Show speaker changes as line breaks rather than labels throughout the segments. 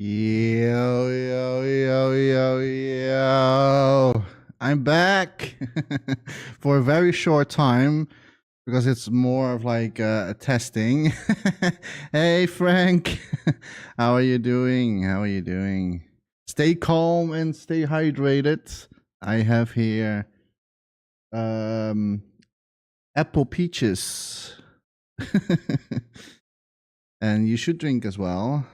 Yo, yo, yo, yo, yo. I'm back for a very short time because it's more of like a testing. Hey, Frank. How are you doing? How are you doing? Stay calm and stay hydrated. I have here apple peaches. And you should drink as well.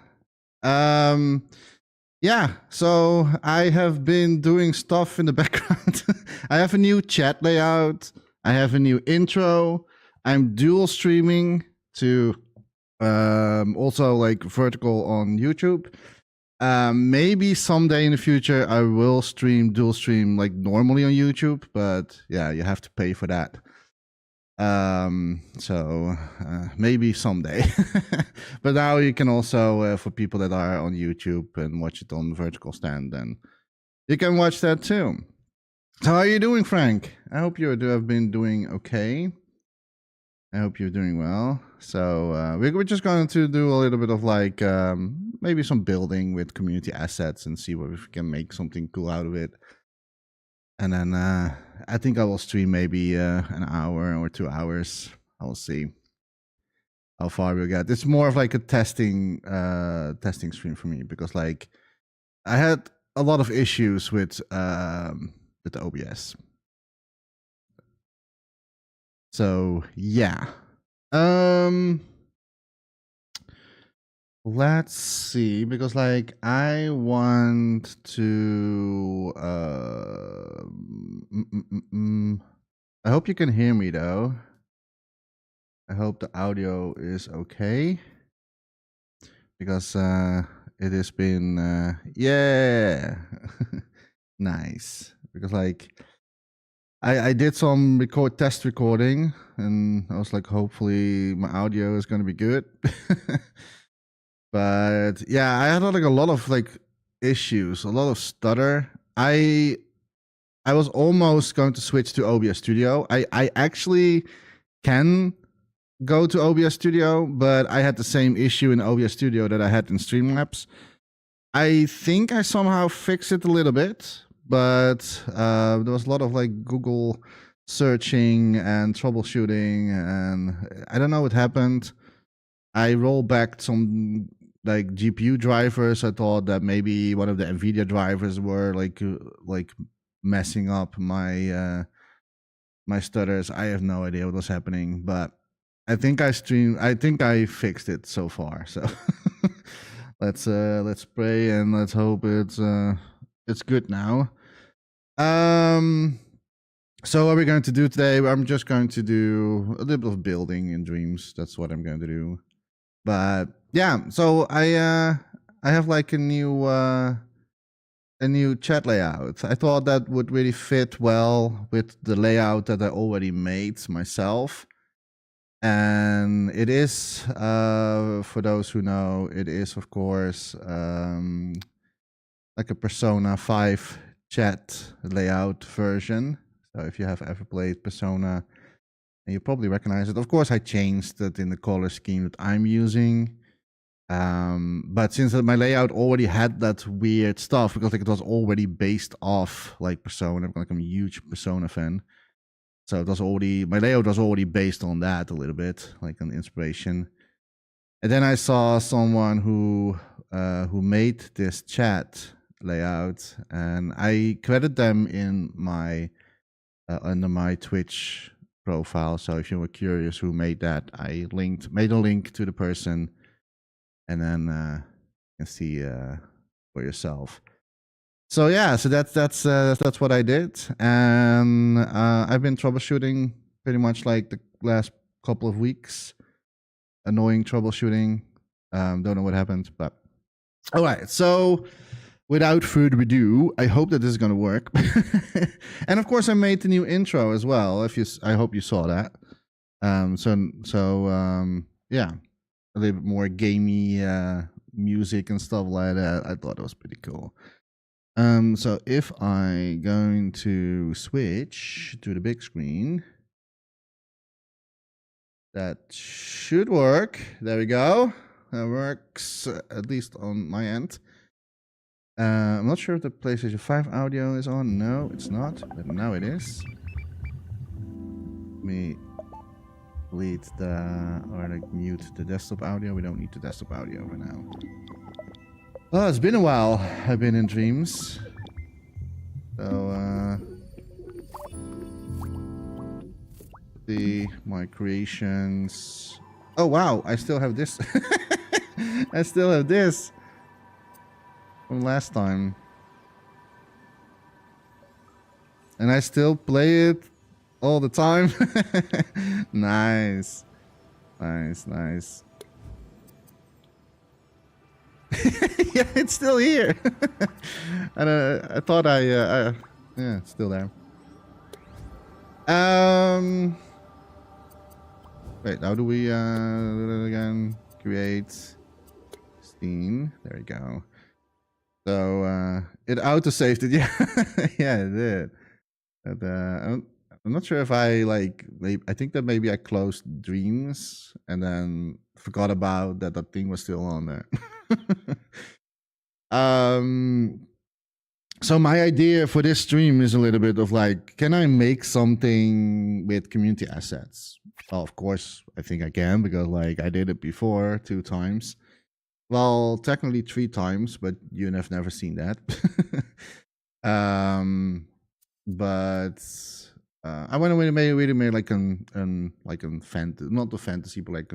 Yeah, so I have been doing stuff in the background. I have a new chat layout. I have a new intro. I'm dual streaming to also like vertical on YouTube. Maybe someday in the future I will dual stream like normally on YouTube, but yeah, you have to pay for that. So maybe someday. But now you can also, for people that are on YouTube and watch it on Vertical Stand, then you can watch that too. So how are you doing, Frank? I hope you have been doing okay. I hope you're doing well. So we're just going to do a little bit of like maybe some building with community assets and see what we can make something cool out of it. and then I think I will stream maybe an hour or 2 hours. I'll see how far we'll get. It's more of like a testing stream for me, because like I had a lot of issues with OBS. So yeah. Let's see, because like I want to I hope you can hear me though. I hope the audio is okay, because it has been yeah. Nice, because like I did some test recording, and I was like, hopefully my audio is going to be good. But yeah, I had like a lot of like issues, a lot of stutter. I was almost going to switch to OBS Studio. I actually can go to OBS Studio, but I had the same issue in OBS Studio that I had in Streamlabs. I think I somehow fixed it a little bit, but there was a lot of like Google searching and troubleshooting, and I don't know what happened. I rolled back some like GPU drivers. I thought that maybe one of the NVIDIA drivers were like messing up my my stutters. I have no idea what was happening, but I think I fixed it so far. So let's pray and let's hope it's good now. So what we're going to do today, I'm just going to do a little bit of building in Dreams. That's what I'm going to do. But yeah, so I have like a new chat layout. I thought that would really fit well with the layout that I already made myself. And it is, for those who know, it is of course like a Persona 5 chat layout version. So if you have ever played Persona, and you probably recognize it. Of course, I changed it in the color scheme that I'm using. But since my layout already had that weird stuff, because like it was already based off like Persona, like I'm a huge Persona fan. So it was already, my layout was already based on that a little bit, like an inspiration. And then I saw someone who made this chat layout, and I credit them in my under my Twitch profile. So if you were curious who made that, I made a link to the person, and then you can see for yourself. So yeah, so that's what I did, and I've been troubleshooting pretty much like the last couple of weeks. Annoying troubleshooting. Don't know what happened, but all right. So without further ado, I hope that this is going to work. And of course, I made the new intro as well. I hope you saw that. Yeah, a little bit more gamey music and stuff like that. I thought it was pretty cool. So if I going to switch to the big screen, that should work. There we go. That works, at least on my end. I'm not sure if the PlayStation 5 audio is on. No, it's not, but now it is. Let me delete mute the desktop audio. We don't need the desktop audio for now. Oh, it's been a while. I've been in Dreams. So, my creations. Oh, wow. I still have this. I still have this from last time. And I still play it all the time. Nice. Nice. Yeah, it's still here. And I thought yeah, it's still there. Wait, how do we do that again? Create Steam. There we go. So it auto-saved it. Yeah, yeah, it did. But, I'm not sure if I I think that maybe I closed Dreams and then forgot about that thing was still on there. So my idea for this stream is a little bit of like, can I make something with community assets? Well, of course, I think I can because like I did it before 2 times. Well, technically 3 times, but you have never seen that. But I want to really make like an fantasy, not a fantasy, but like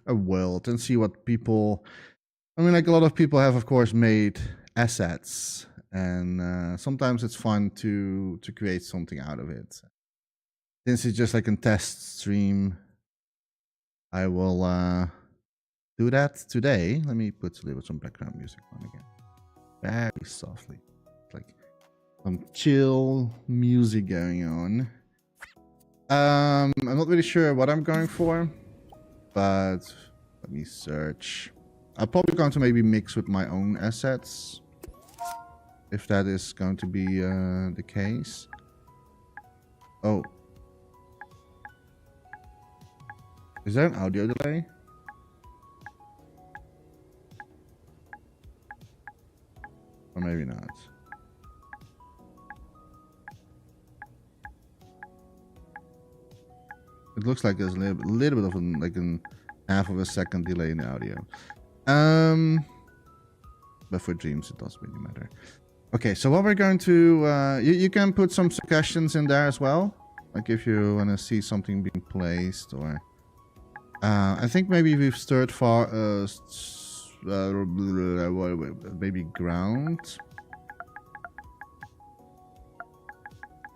a world, and see what people. I mean, like a lot of people have, of course, made assets, and sometimes it's fun to create something out of it. Since it's just like a test stream, I will do that today. Let me put a little some background music on again, very softly, like some chill music going on. I'm not really sure what I'm going for, but let me search. I'm probably going to maybe mix with my own assets, if that is going to be the case. Oh. Is there an audio delay? Or maybe not. It looks like there's a little bit of like an half of a second delay in the audio. But for dreams, it doesn't really matter. Okay, so what we're going to... you can put some suggestions in there as well. Like if you want to see something being placed or... I think maybe we've stirred far... maybe ground.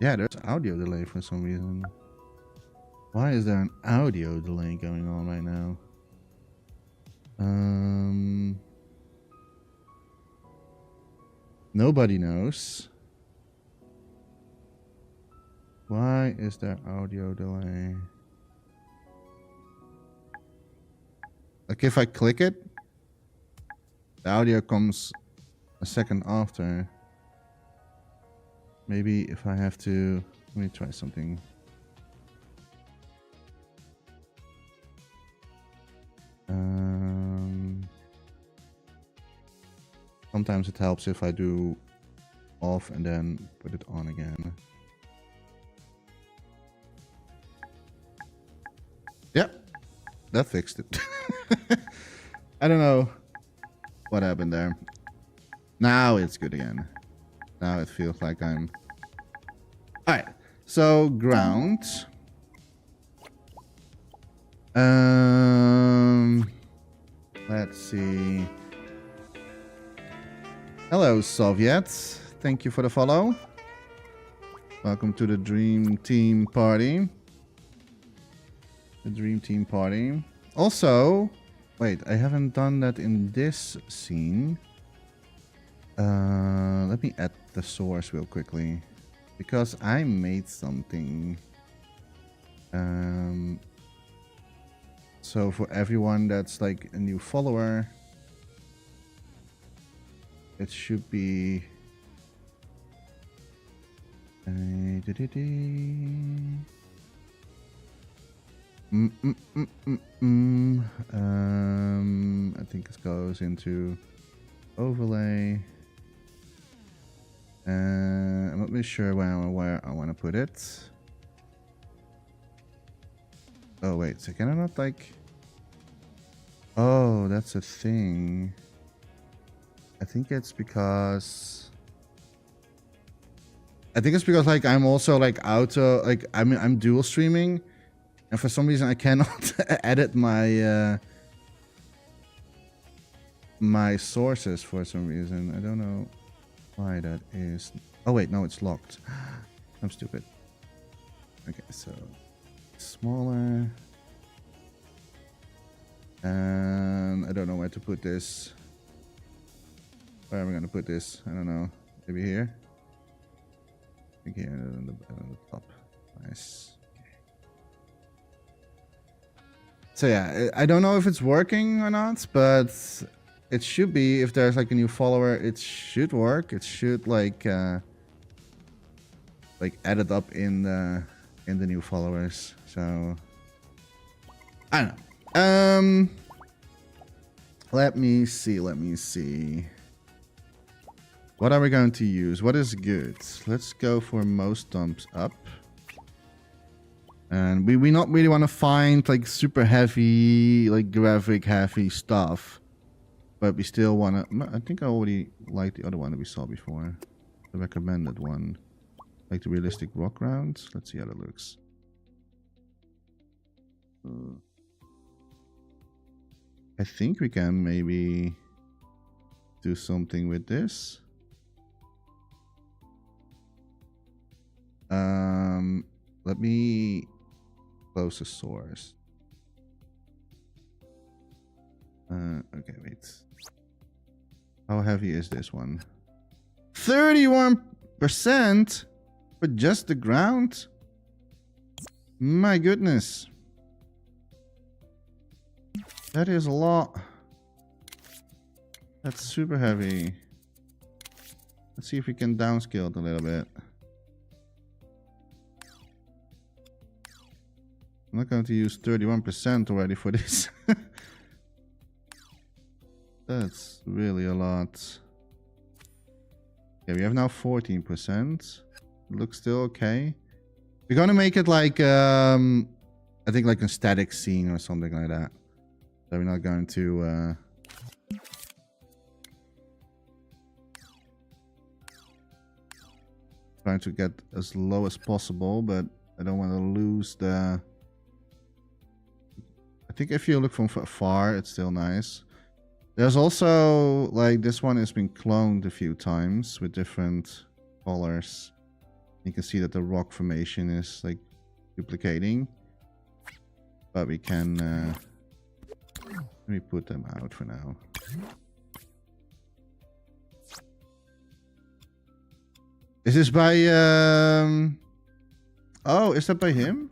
Yeah, there's audio delay for some reason. Why is there an audio delay going on right now? Nobody knows. Why is there audio delay? Like if I click it, the audio comes a second after. Maybe if I have to... Let me try something. Sometimes it helps if I do off and then put it on again. Yep, that fixed it. I don't know what happened there. Now it's good again. Now it feels like I'm... Alright, so ground. Let's see. Hello, Soviets. Thank you for the follow. Welcome to the Dream Team Party. The Dream Team Party. Also, wait, I haven't done that in this scene. Let me add the source real quickly. Because I made something. So for everyone that's like a new follower, it should be... I think it goes into overlay. I'm not really sure where I want to put it. Oh wait, so can I not like... Oh, that's a thing. I think it's because like I'm also like auto, like I'm dual streaming, and for some reason I cannot edit my my sources for some reason. I don't know why that is. Oh wait, no, it's locked. I'm stupid. Okay, so smaller, and I don't know where to put this. Where am I gonna put this? I don't know. Maybe here. I think here on the top. Nice. Okay. So yeah, I don't know if it's working or not, but it should be. If there's like a new follower, it should work. It should like add it up in the new followers. So I don't know. Let me see. What are we going to use? What is good? Let's go for most dumps up. And we not really want to find like super heavy, like graphic heavy stuff. But we still want to... I think I already like the other one that we saw before. The recommended one. Like the realistic rock rounds. Let's see how that looks. I think we can maybe do something with this. Let me close the source. Okay, wait. How heavy is this one? 31% for just the ground? My goodness. That is a lot. That's super heavy. Let's see if we can downscale it a little bit. I'm not going to use 31% already for this. That's really a lot. Yeah, we have now 14%. Looks still okay. We're gonna make it like I think like a static scene or something like that. So we're not going to trying to get as low as possible, but I don't want to lose the... I think if you look from far, it's still nice. There's also like this one has been cloned a few times with different colors. You can see that the rock formation is like duplicating, but we can let me put them out for now. Is this by oh, is that by him?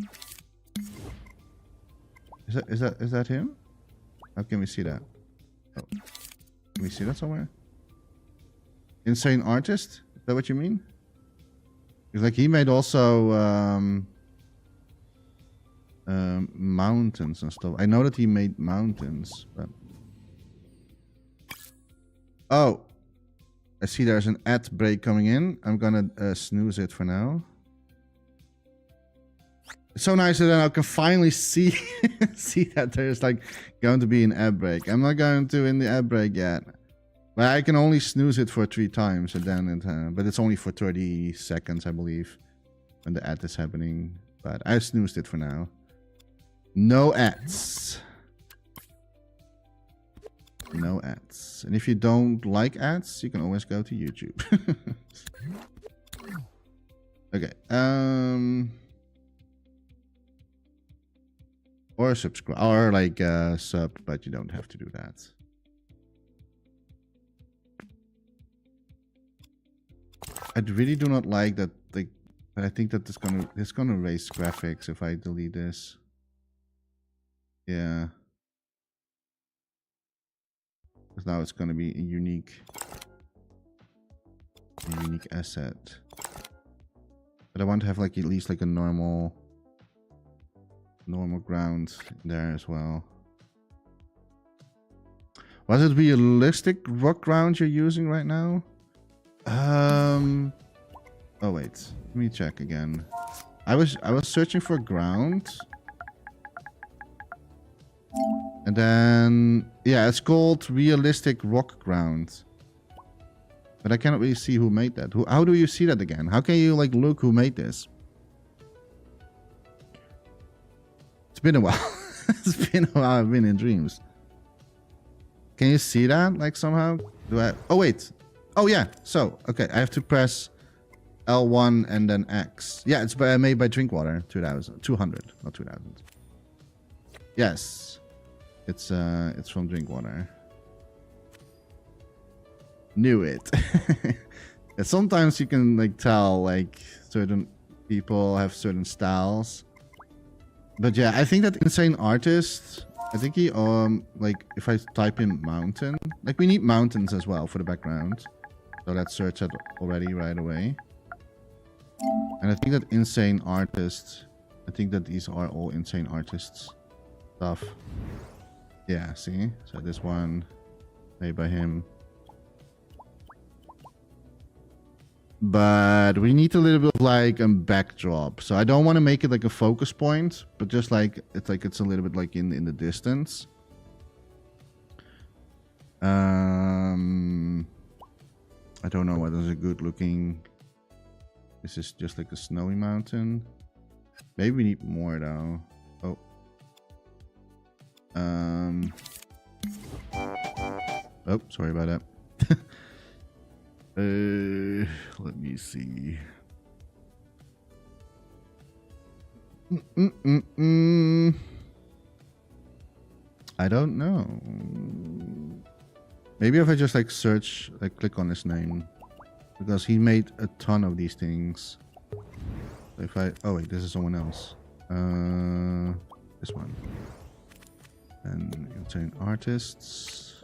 Is that him? How can we see that? Oh. Can we see that somewhere? Insane Artist? Is that what you mean? It's like he made also mountains and stuff. I know that he made mountains, but... Oh! I see there's an ad break coming in. I'm gonna snooze it for now. It's so nice that I can finally see see that there's like going to be an ad break. I'm not going to in the ad break yet, but I can only snooze it for 3 times, and then it, but it's only for 30 seconds, I believe, when the ad is happening. But I snoozed it for now. No ads. No ads. And if you don't like ads, you can always go to YouTube. Okay. Or subscribe, or like sub, but you don't have to do that. I really do not like that. Like, but I think that it's gonna raise graphics if I delete this. Yeah. Because now it's gonna be a unique asset. But I want to have like at least like a normal ground there as well. Was it realistic rock ground you're using right now? Oh wait, let me check again. I was searching for ground, and then yeah, it's called realistic rock ground, but I cannot really see who made that. How do you see that again? How can you like look who made this? It's been a while. It's been a while. I've been in dreams. Can you see that like somehow? Do I? Oh wait. Oh yeah. So okay, I have to press L1 and then X. Yeah, it's made by Drinkwater. 200, not 2000. Yes, it's from Drinkwater. Knew it. Yeah, sometimes you can like tell like certain people have certain styles. But yeah, I think that Insane Artist, I think he like if I type in mountain, like we need mountains as well for the background. So let's search that already right away. And I think that Insane Artist, I think that these are all Insane Artists stuff. Yeah, see? So this one made by him. but we need a little bit of like a backdrop. So I don't want to make it like a focus point, but just like it's a little bit like in the distance. I don't know what is a good looking. This is just like a snowy mountain. Maybe we need more though. Oh. Oh, sorry about that. Let me see. I don't know. Maybe if I just like search, like click on his name, because he made a ton of these things. If I, oh wait, this is someone else. This one. And you'll turn artists.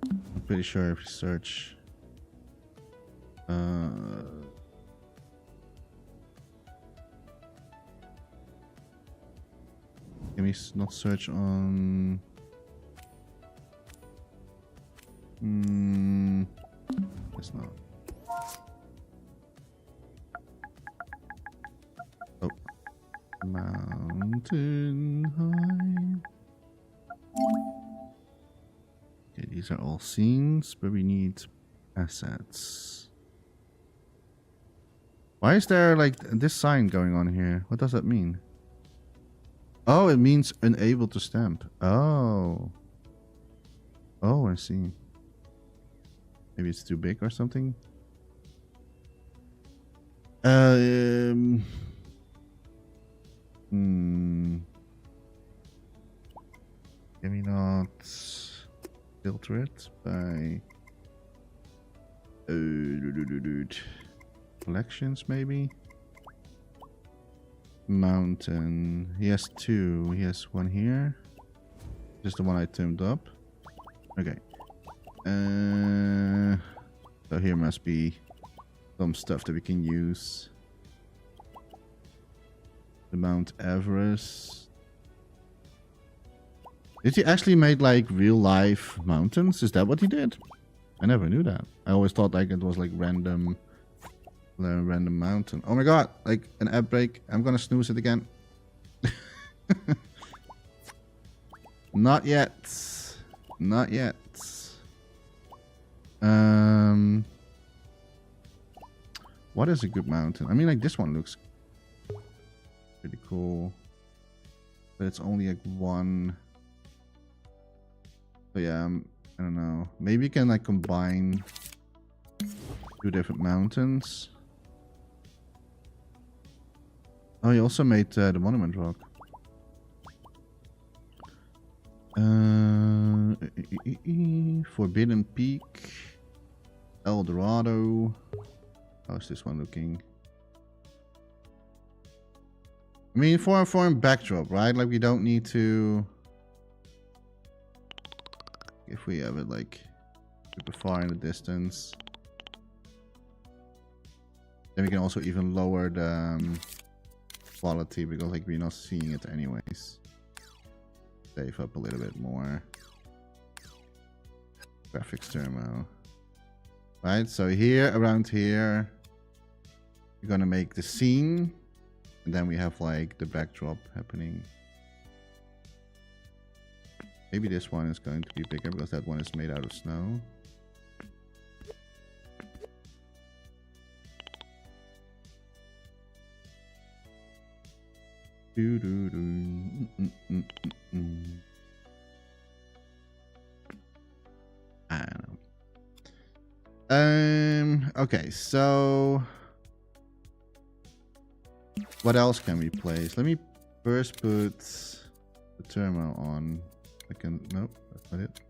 I'm pretty sure if you search. Can we not search on? It's not. Oh, mountain high. Okay, these are all scenes, but we need assets. Why is there like this sign going on here? What does that mean? Oh, it means unable to stamp. Oh. Oh, I see. Maybe it's too big or something. Can we not filter it by collections maybe? Mountain. He has two. He has one here. Just the one I turned up. Okay. So here must be some stuff that we can use. The Mount Everest. Did he actually make like real life mountains? Is that what he did? I never knew that. I always thought like it was like random mountain. Oh my god, like an ad break. I'm gonna snooze it again. Not yet. Not yet. What is a good mountain? I mean, like this one looks pretty cool, but it's only like one. But yeah, I don't know. Maybe you can like combine two different mountains. Oh, he also made the Monument Rock. Forbidden Peak, El Dorado. How's this one looking? I mean, for a backdrop, right? Like we don't need to. If we have it like super far in the distance, then we can also even lower the quality because like we're not seeing it anyways. Save up a little bit more. Graphics Thermo. Right, so here, around here, we're gonna make the scene, and then we have like the backdrop happening. Maybe this one is going to be bigger because that one is made out of snow. I don't know. Okay, so what else can we place? Let me first put the thermal on. I can, nope, that's not it.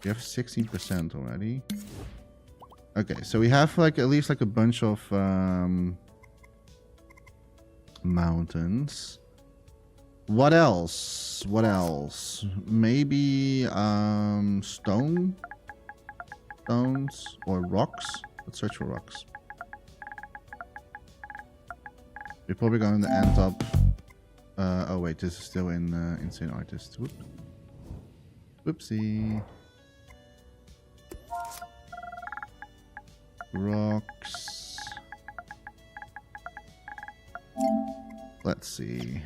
We have 16% already. Okay, so we have like at least like a bunch of mountains. What else? What else? Maybe stones or rocks. Let's search for rocks. We're probably going to end up. Oh wait, this is still in Insane Artist. Whoop. Whoopsie. Rocks. let's see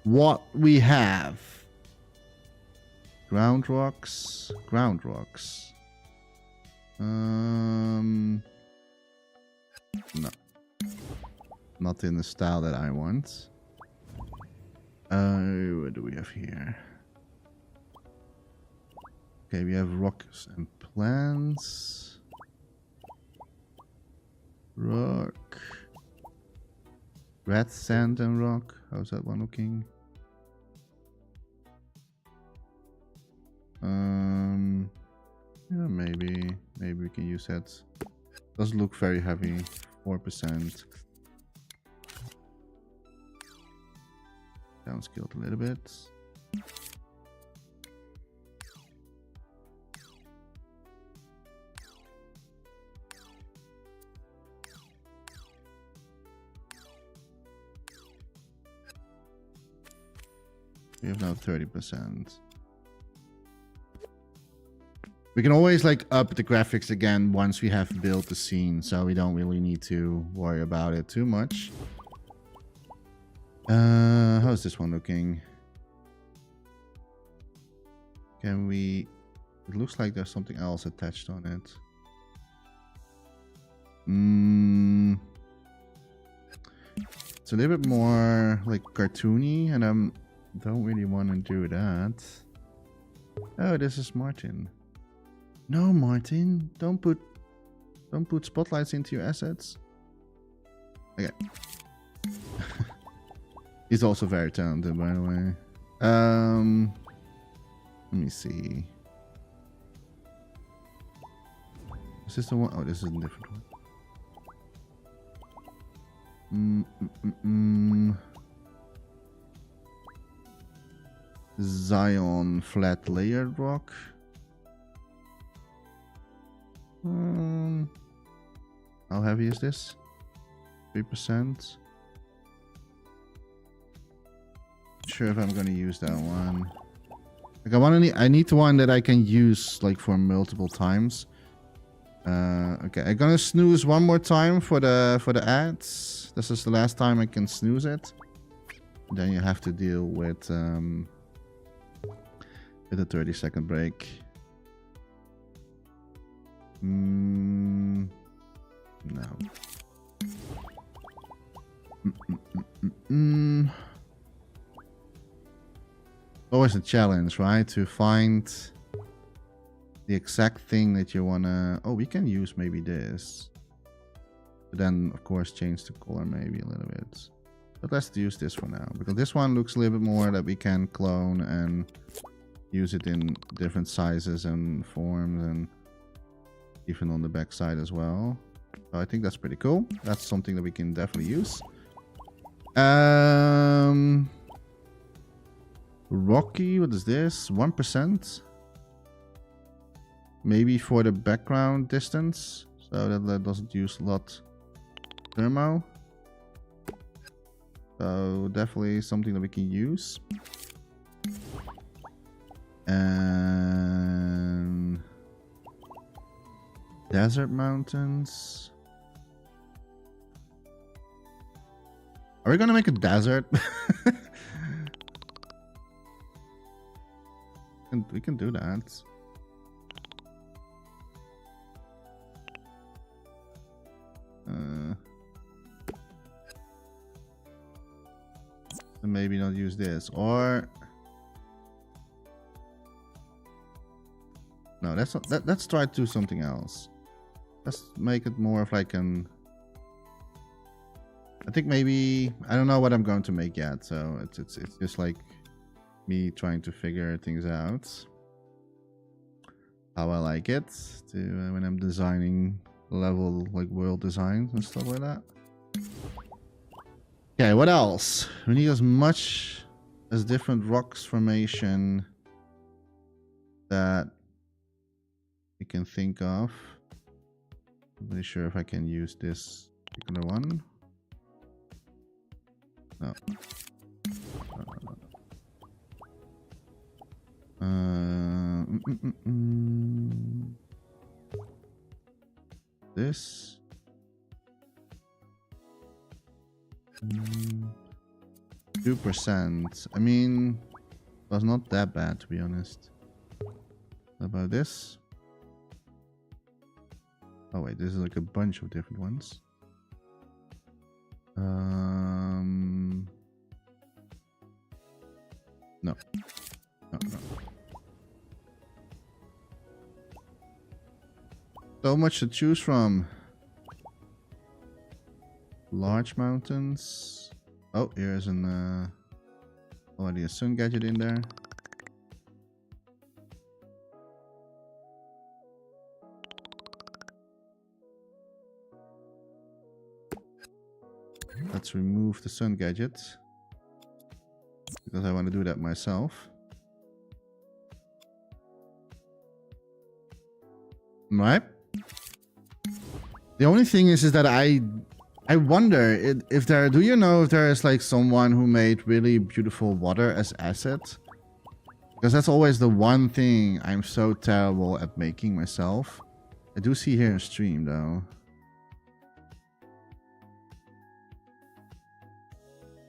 what we have. Ground rocks. No, not in the style that I want. What do we have here? Okay, we have rocks and plants. Rock. Red sand and rock. How's that one looking? Yeah, maybe we can use that. Doesn't look very heavy. 4%. Downscaled a little bit. We have now 30%. We can always like up the graphics again once we have built the scene, so we don't really need to worry about it too much. How's this one looking? Can we... It looks like there's something else attached on it. It's a little bit more like cartoony, and I don't really want to do that. Oh, this is Martin. No, Martin, don't put spotlights into your assets. Okay. He's also very talented, by the way. Let me see. Is this the one? Oh, this is a different one. Zion flat layered rock. How heavy is this? 3%. Sure if I'm gonna use that one. Like I need one that I can use like for multiple times. Okay, I'm gonna snooze one more time for the ads. This is the last time I can snooze it. Then you have to deal with a 30-second break. No. Always a challenge, right? To find the exact thing that you wanna... Oh, we can use maybe this. But then, of course, change the color maybe a little bit. But let's use this for now, because this one looks a little bit more that we can clone and use it in different sizes and forms, and even on the back side as well. So I think that's pretty cool. That's something that we can definitely use. Rocky, what is this? 1%. Maybe for the background distance, so that doesn't use a lot thermo. So definitely something that we can use. And desert mountains. Are we gonna make a desert? We can do that. Maybe not use this, or no, that's not that. Let's try to do something else. Let's make it more of like an... I think maybe, I don't know what I'm going to make yet, so it's just like me trying to figure things out, how I like it to when I'm designing level, like world designs and stuff like that. Okay, what else? We need as much as different rocks formation that we can think of. I'm pretty sure if I can use this particular one. No. This. 2%. I mean, it was not that bad, to be honest. What about this? Oh wait, this is like a bunch of different ones. No. No. So much to choose from. Large mountains. Oh, here's an already a sun gadget in there. Let's remove the sun gadget because I want to do that myself. Right. The only thing is that I wonder if there, do you know if there is like someone who made really beautiful water as asset? Because that's always the one thing I'm so terrible at making myself. I do see here in stream though.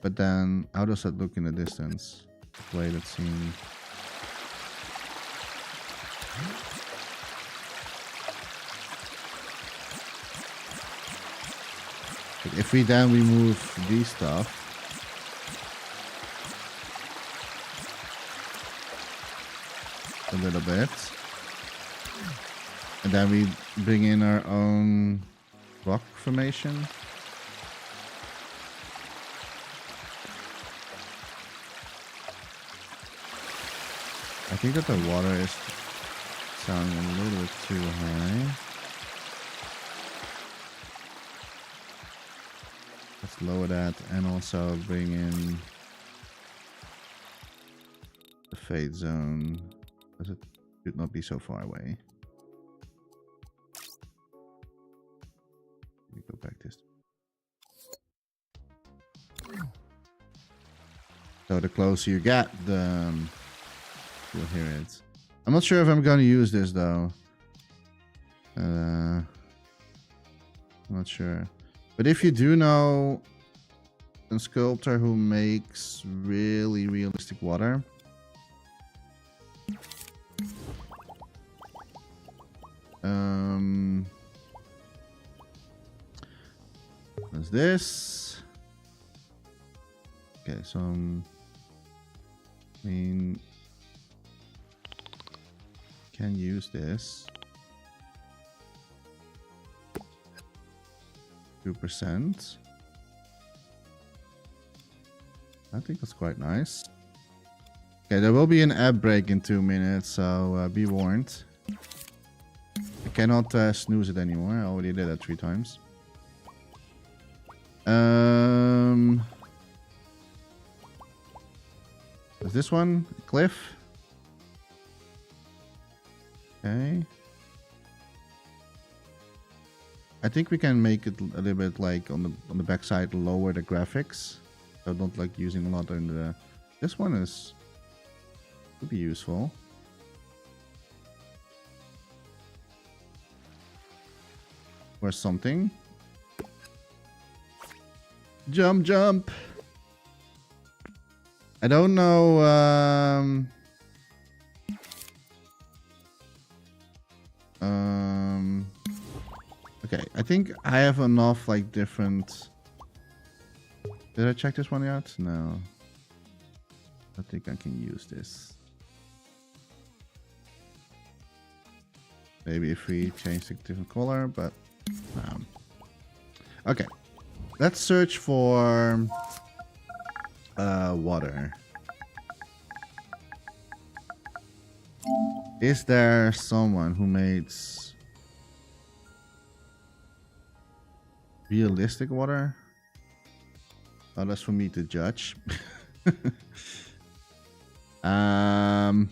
But then how does that look in the distance? Play that scene. If we then remove these stuff, a little bit, and then we bring in our own rock formation. I think that the water is sounding a little bit too high. Let's lower that and also bring in the fade zone, because it should not be so far away. Let me go back this. So the closer you get, the you'll hear it. I'm not sure if I'm going to use this though. I'm not sure. But if you do know a sculptor who makes really realistic water, there's this. Okay, so I mean, can use this. 2%. I think that's quite nice. Okay, there will be an ad break in 2 minutes, so be warned. I cannot snooze it anymore. I already did that 3 times. Is this one cliff? Okay. I think we can make it a little bit like on the back side, lower the graphics, so not like using a lot in the. This one could be useful. Or something. Jump, jump. I don't know. Okay, I think I have enough like different. Did I check this one yet? No. I think I can use this. Maybe if we change the different color, but okay. Let's search for water. Is there someone who makes realistic water? Oh, that's for me to judge. I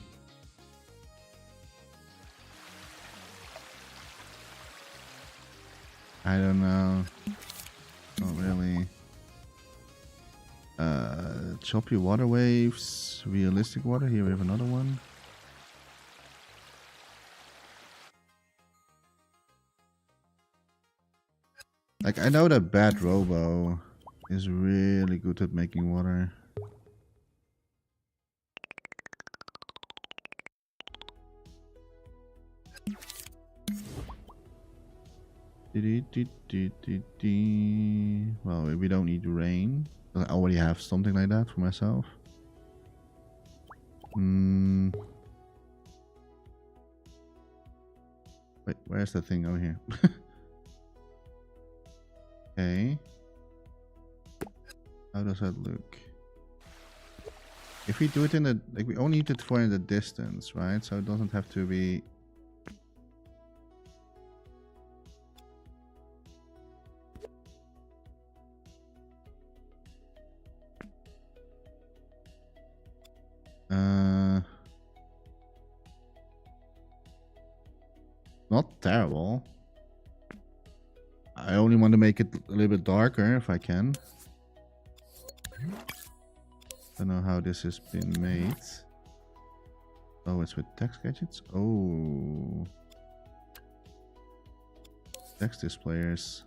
don't know. Not really. Choppy water waves, realistic water. Here we have another one. Like, I know that Bad Robo is really good at making water. Well, we don't need rain. I already have something like that for myself. Wait, where's the thing over here? Okay. How does that look? If we do it in the, like, we only need it for in the distance, right? So it doesn't have to be. Not terrible. I only want to make it a little bit darker if I can. Don't know how this has been made. Oh, it's with text gadgets? Oh. Text displayers.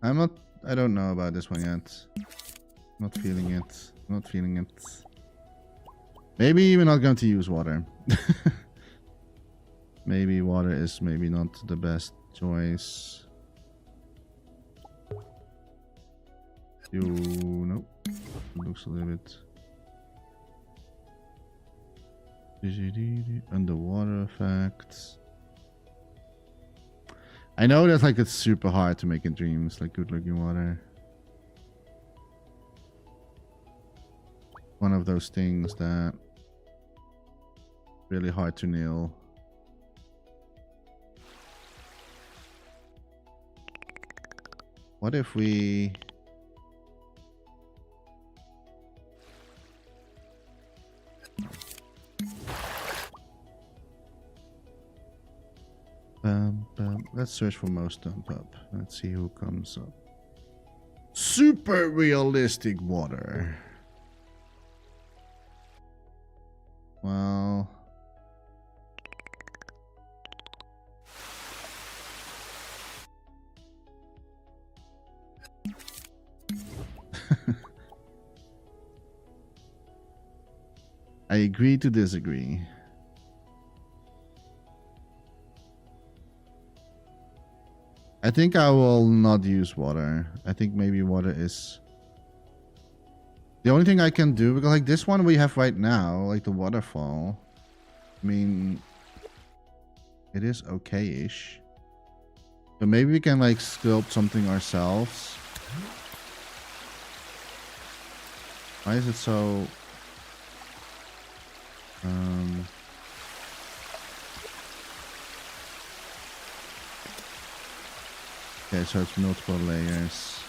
I don't know about this one yet. Not feeling it. Not feeling it. Maybe we're not going to use water. Maybe water is maybe not the best choice. Nope. Looks a little bit. Underwater effects. I know that like it's super hard to make in Dreams, like good looking water. One of those things that really hard to nail. What if we let's search for most dump up. Let's see who comes up. Super realistic water. Well, I agree to disagree. I think I will not use water. I think maybe water is the only thing I can do, because like this one we have right now, like the waterfall. I mean, it is okay-ish. But maybe we can like sculpt something ourselves. Why is it so... Okay, so it's multiple layers.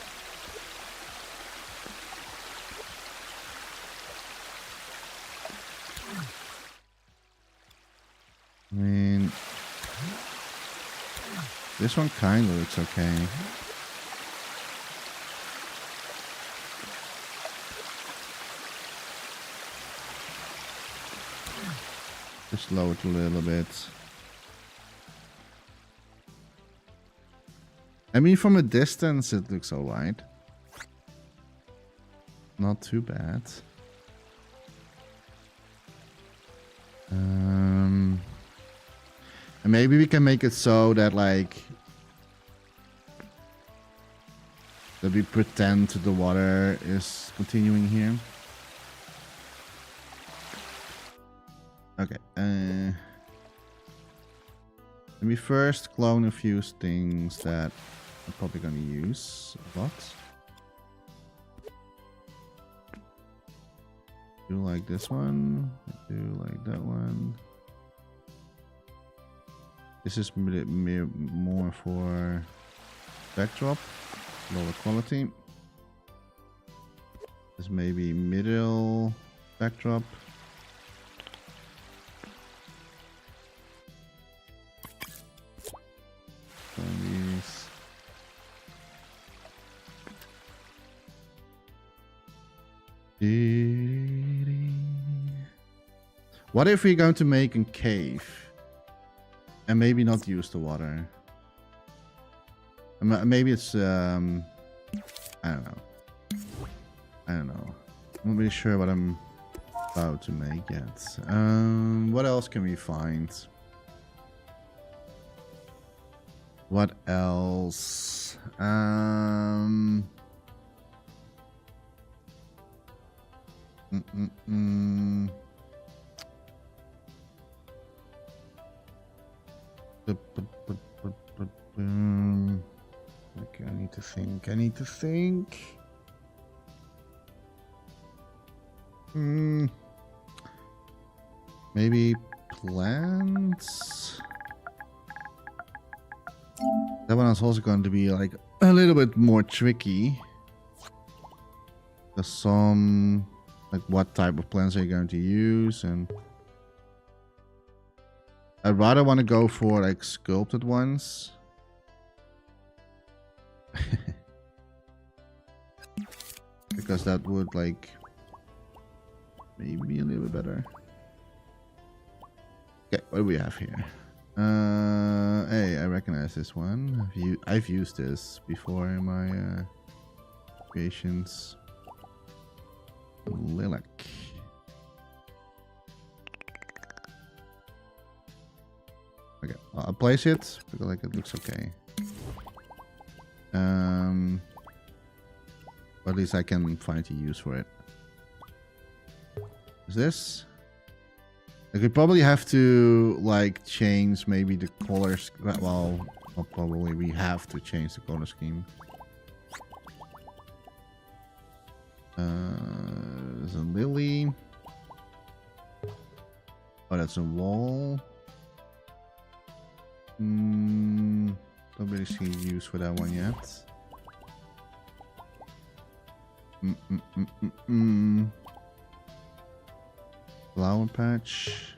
I mean, this one kind of looks okay. Just lower it a little bit. I mean, from a distance, it looks alright. Not too bad. And maybe we can make it so that, like, that we pretend the water is continuing here. Okay. Let me first clone a few things that I'm probably gonna use a lot. Do like this one. I do like that one. This is more for backdrop, lower quality. This may be middle backdrop. What if we're going to make a cave and maybe not use the water? Maybe it's I don't know. I'm not really sure what I'm about to make yet. What else can we find? What else? Okay, I need to think. Maybe plants? That one is also going to be like a little bit more tricky. There's some, like, what type of plants are you going to use? And I'd rather want to go for like sculpted ones. Because that would like maybe be a little bit better. Okay, what do we have here? Hey, I recognize this one. I've used this before in my creations. Lilac. Okay, I'll place it because like it looks okay. But at least I can find a use for it. Is this? I could probably have to like change maybe the colors. Well, not probably. We have to change the color scheme. There's a lily. Oh, that's a wall. Don't really see use for that one yet. Flower patch.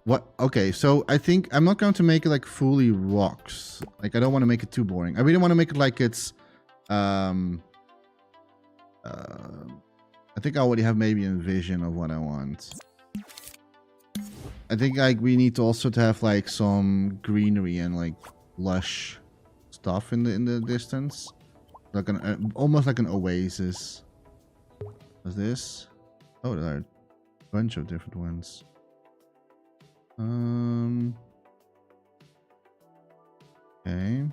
What? Okay, so I think I'm not going to make it like fully rocks. Like I don't want to make it too boring. I really want to make it like it's I think I already have maybe a vision of what I want. I think like we need to also to have like some greenery and like lush stuff in the distance. Like an almost like an oasis. What's this? Oh, there are a bunch of different ones. Okay.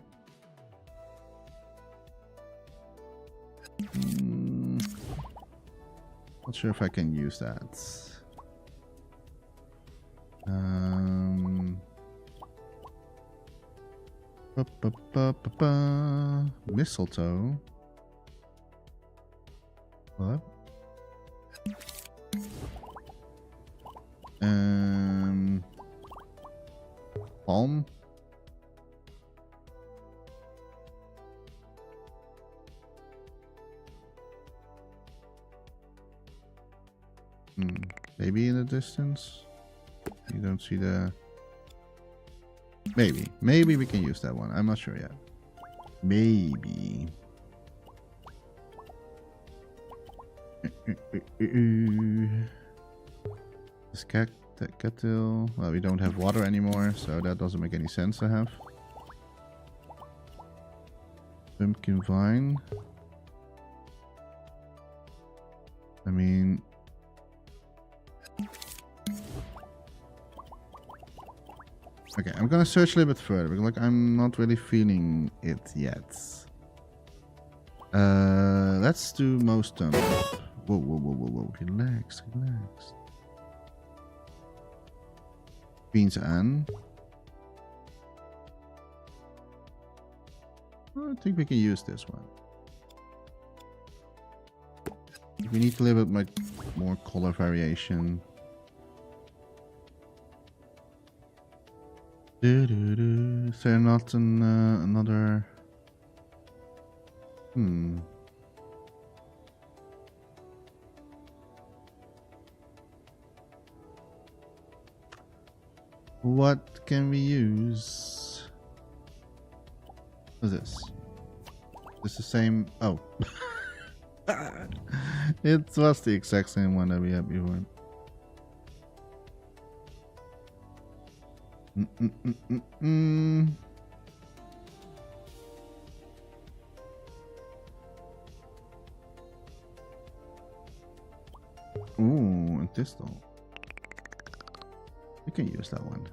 Not sure if I can use that. Mistletoe. What? Palm. Maybe in the distance. You don't see the... Maybe we can use that one. I'm not sure yet. Maybe. This kettle. Well, we don't have water anymore, so that doesn't make any sense to have. Pumpkin vine. I mean... Okay, I'm gonna search a little bit further because like I'm not really feeling it yet. Let's do most stone. Whoa. Relax. Beans and I think we can use this one. We need a little bit more color variation. Is there not another? What can we use? What's this? It's the same. Oh. It was the exact same one that we had before. Mm, mm, mm, mm, mm. Ooh, and this though. We can use that one.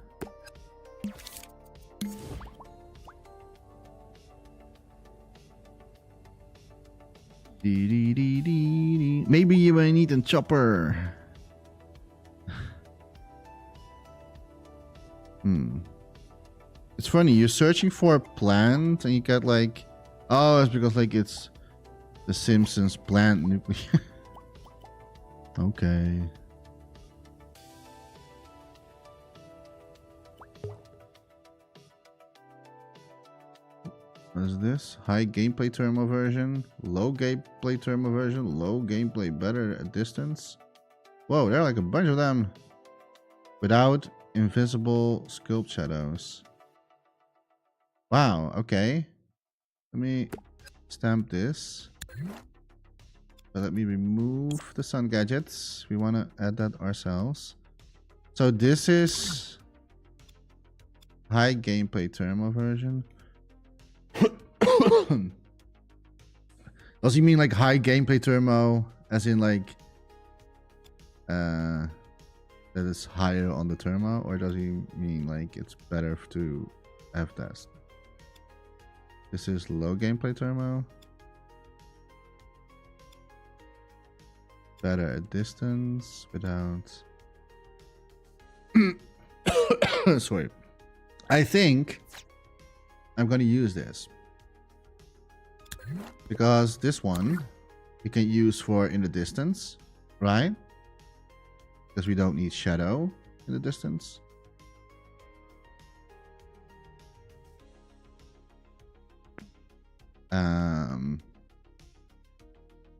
Maybe you might need a chopper. It's funny, you're searching for a plant and you get like, oh, it's because like it's the Simpsons plant nuclear. Okay. What is this? High gameplay thermal version, low gameplay thermal version, low gameplay better at distance. Whoa, there are like a bunch of them. Without invisible sculpt shadows. Wow, okay. Let me stamp this. But let me remove the sun gadgets. We want to add that ourselves. So this is high gameplay thermal version. Does he mean like high gameplay thermo as in like that is higher on the thermo, or does he mean like it's better to have that? This is low gameplay thermo. Better at distance without sorry. I think I'm gonna use this. Because this one we can use for in the distance, right? Because we don't need shadow in the distance.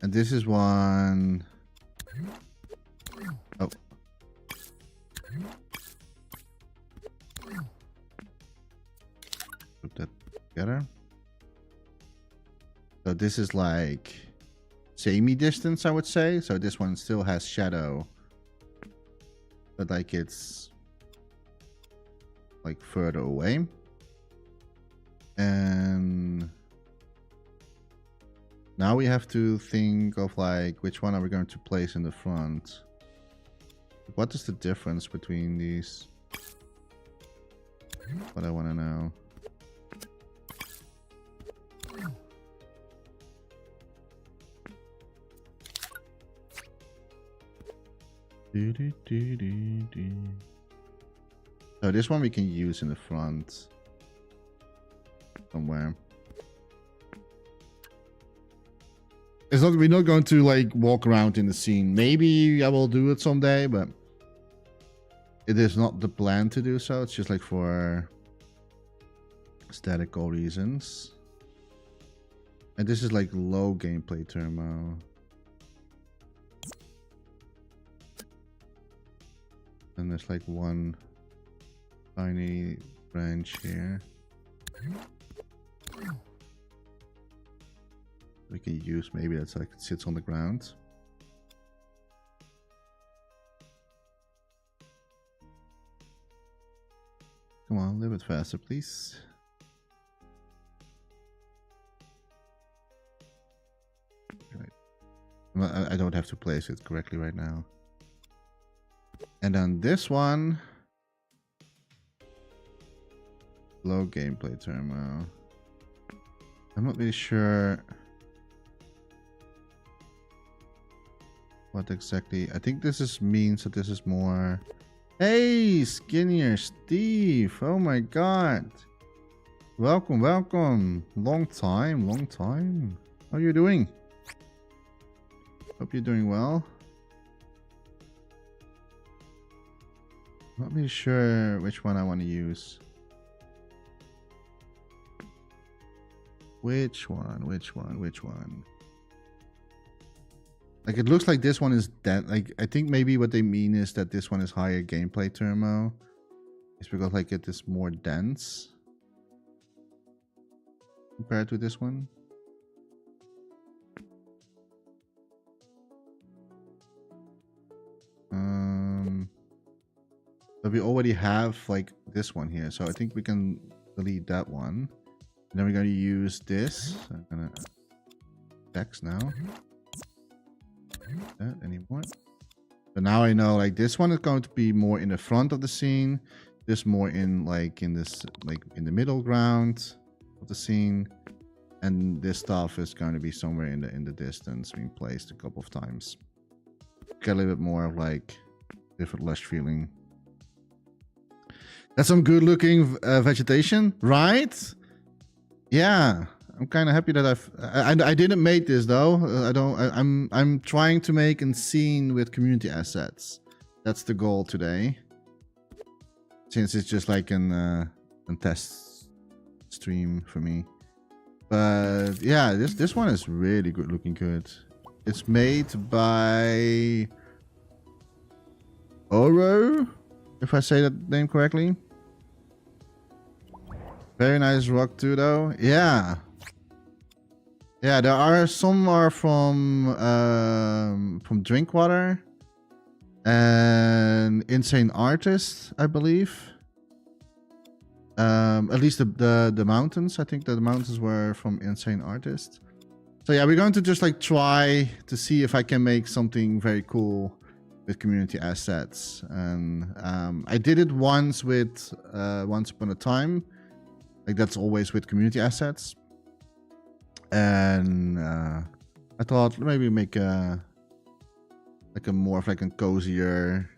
And this is one. Oh. Put that together. So this is like semi-distance, I would say. So this one still has shadow, but like it's like further away. And now we have to think of like which one are we going to place in the front. What is the difference between these? What I want to know. So this one we can use in the front somewhere. It's not, we're not going to like walk around in the scene. Maybe I will do it someday, but it is not the plan to do so. It's just like for aesthetical reasons. And this is like low gameplay thermo. And there's like one tiny branch here. We can use, maybe that's like it sits on the ground. Come on, a little bit faster, please. Right. I don't have to place it correctly right now. And then this one, low gameplay thermo. I'm not really sure what exactly. I think this is means that this is more. Hey, Skinnier Steve! Oh my God! Welcome, welcome. Long time, long time. How are you doing? Hope you're doing well. Not really sure which one I want to use. Which one? Which one? Which one? Like it looks like this one is that. Like I think maybe what they mean is that this one is higher gameplay thermo. It's because like it is more dense compared to this one. But we already have like this one here, so I think we can delete that one. And then we're going to use this. So I'm gonna text now. That anymore. So now I know like this one is going to be more in the front of the scene. This more in like in this like in the middle ground of the scene. And this stuff is going to be somewhere in the distance, being placed a couple of times. Get a little bit more of like different lush feeling. That's some good looking vegetation, right? Yeah, I'm kind of happy that I didn't make this though. I'm trying to make a scene with community assets. That's the goal today. Since it's just like a test stream for me. But yeah, this one is really good looking good. It's made by Oro, if I say that name correctly. Very nice rock too though. Yeah. Yeah, there are some are from Drinkwater and Insane Artist, I believe. At least the mountains. I think that the mountains were from Insane Artist. So yeah, we're going to just like try to see if I can make something very cool with community assets. And I did it once with Once Upon a Time. Like that's always with community assets. And I thought maybe make a more of like a cozier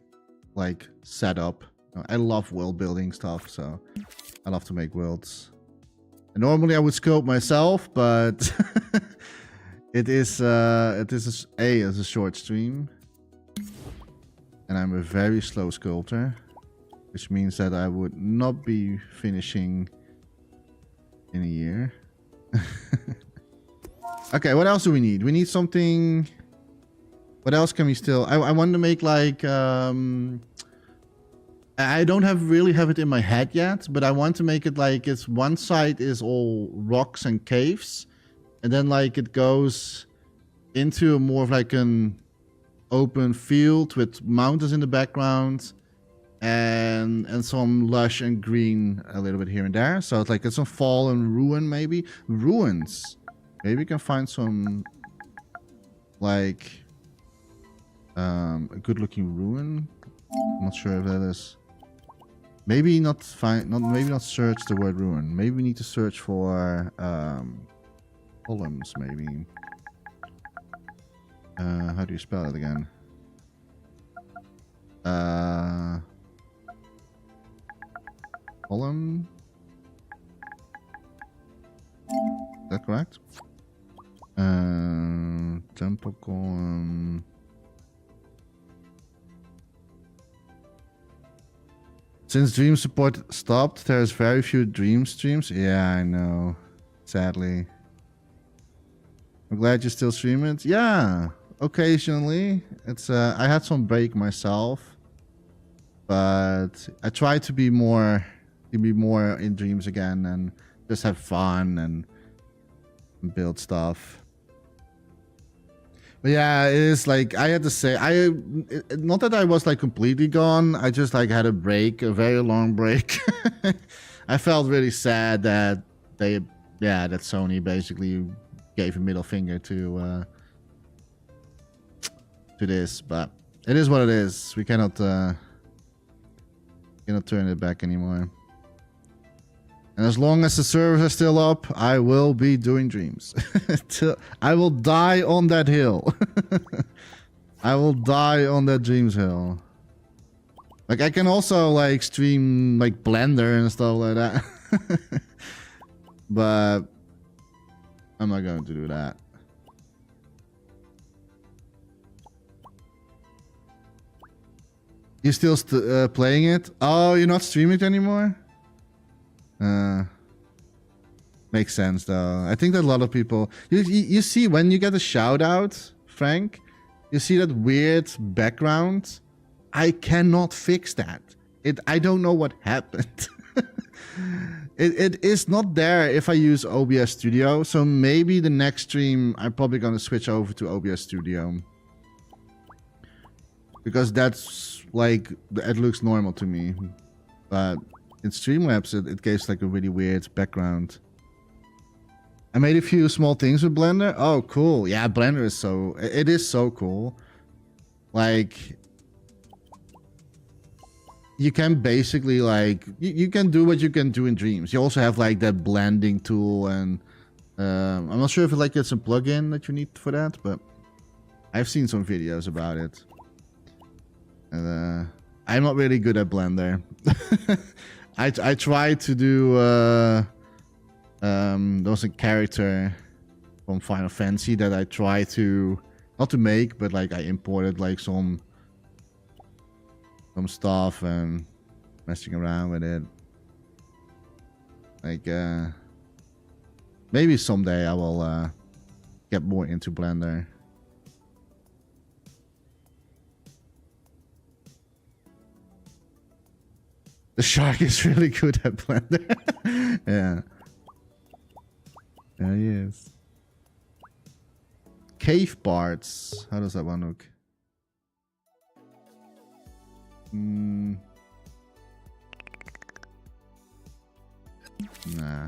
like setup. I love world building stuff, so I love to make worlds. And normally I would sculpt myself, but it is a short stream, and I'm a very slow sculptor, which means that I would not be finishing in a year. Okay, what else do we need? We need something. What else can we still? I want to make like I don't really have it in my head yet, but I want to make it like it's one side is all rocks and caves, and then like it goes into more of like an open field with mountains in the background and some lush and green a little bit here and there. So it's like it's some fallen ruin, maybe ruins. Maybe we can find some like a good looking ruin. I'm not sure if that is. Maybe not maybe not search the word ruin. Maybe we need to search for columns, maybe. How do you spell it again? Column. Is that correct? Temple column. Since Dream support stopped, there's very few Dream streams. Yeah, I know. Sadly. I'm glad you still stream it. Yeah, occasionally. It's I had some break myself, but I try to be more in Dreams again and just have fun and build stuff. But yeah, it is like I had to say not that I was like completely gone. I just like had a break, a very long break. I felt really sad that that Sony basically gave a middle finger to this, but it is what it is. We cannot turn it back anymore. And as long as the servers are still up, I will be doing Dreams. I will die on that hill. I will die on that Dreams hill. Like I can also like stream like Blender and stuff like that. But I'm not going to do that. You still playing it? Oh, you're not streaming it anymore? Makes sense though. I think that a lot of people you see when you get a shout out, Frank, you see that weird background. I cannot fix that. I don't know what happened. It is not there if I use OBS Studio. So maybe the next stream I'm probably gonna switch over to OBS Studio. because that's like it looks normal to me, but in Streamlabs it gives like a really weird background. I made a few small things with Blender. Oh, cool. Yeah, Blender is it is so cool. Like, you can basically like, you can do what you can do in Dreams. You also have like that blending tool, and I'm not sure if it's a plugin that you need for that, but I've seen some videos about it. And I'm not really good at Blender. I tried to do there was a character from Final Fantasy that I tried to not to make, but like I imported like some stuff and messing around with it. Like maybe someday I will get more into Blender. The shark is really good at Blender. Yeah. There he is. Cave parts. How does that one look? Nah.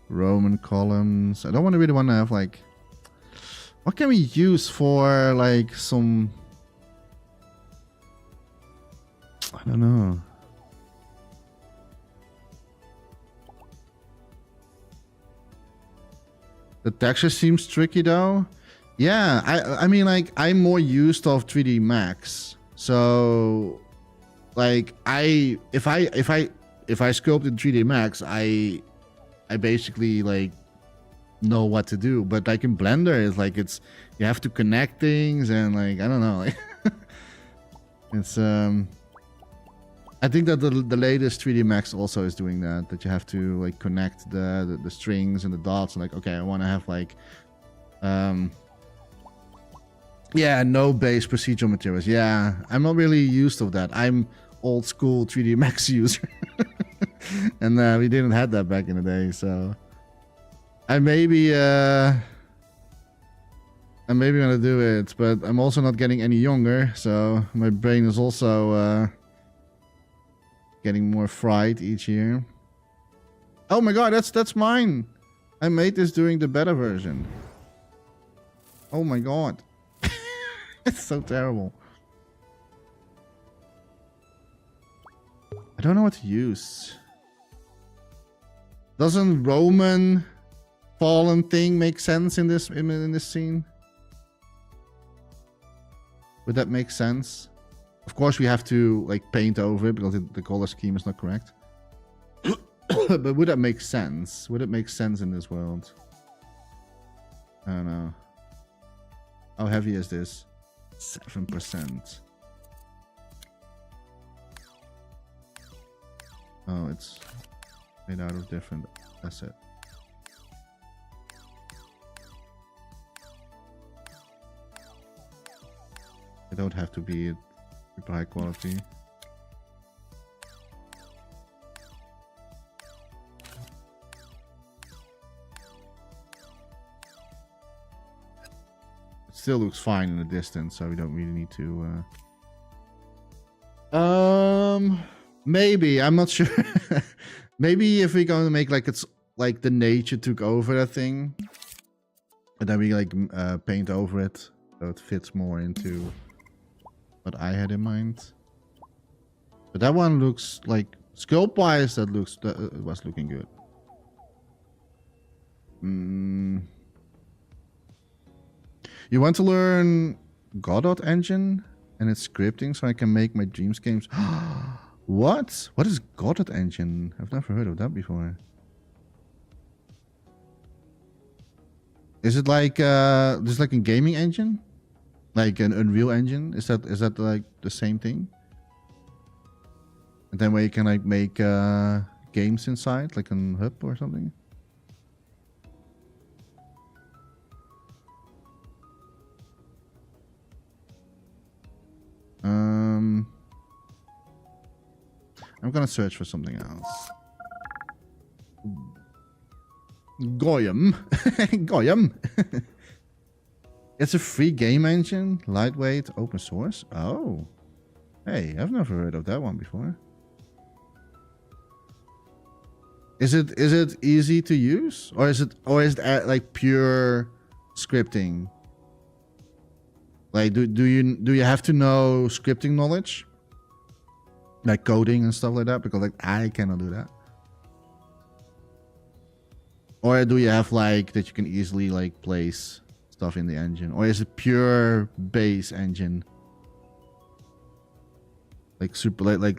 Roman columns. I don't really want to have like... What can we use for like some... I don't know. The texture seems tricky though. Yeah, I mean like I'm more used of 3D Max. So like if I sculpt in 3D Max, I basically like know what to do. But like in Blender it's like you have to connect things and like I don't know. Like it's I think that the latest 3D Max also is doing that you have to like connect the strings and the dots and like, okay, I want to have like yeah, no base procedural materials. Yeah, I'm not really used to that. I'm old school 3D Max user. And we didn't have that back in the day, so I'm maybe gonna do it, but I'm also not getting any younger, so my brain is also getting more fried each year. Oh my god, that's mine. I made this during the beta version. Oh my god. It's so terrible. I don't know what to use. Doesn't Roman fallen thing make sense in this scene? Would that make sense? Of course, we have to like paint over it because the color scheme is not correct. But would that make sense? Would it make sense in this world? I don't know. How heavy is this? 7%. Oh, it's made out of different. That's it. It don't have to be super high quality. It still looks fine in the distance, so we don't really need to maybe, I'm not sure. Maybe if we're going to make like it's like the nature took over that thing, and then we like paint over it so it fits more into what I had in mind. But that one looks like sculpt wise, that was looking good. You want to learn Godot engine and its scripting so I can make my Dreams games? What? What is Godot engine? I've never heard of that before. Is it like just like a gaming engine? Like an Unreal Engine? Is that like the same thing? And then where you can like make games inside, like on Hub or something? I'm gonna search for something else. Goyim. Goyim. It's a free game engine, lightweight, open source. Oh, hey, I've never heard of that one before. Is it easy to use, or is it like pure scripting? Like, do you have to know scripting knowledge, like coding and stuff like that? Because like I cannot do that. Or do you have like that you can easily like place stuff in the engine, or is it pure base engine? Like super like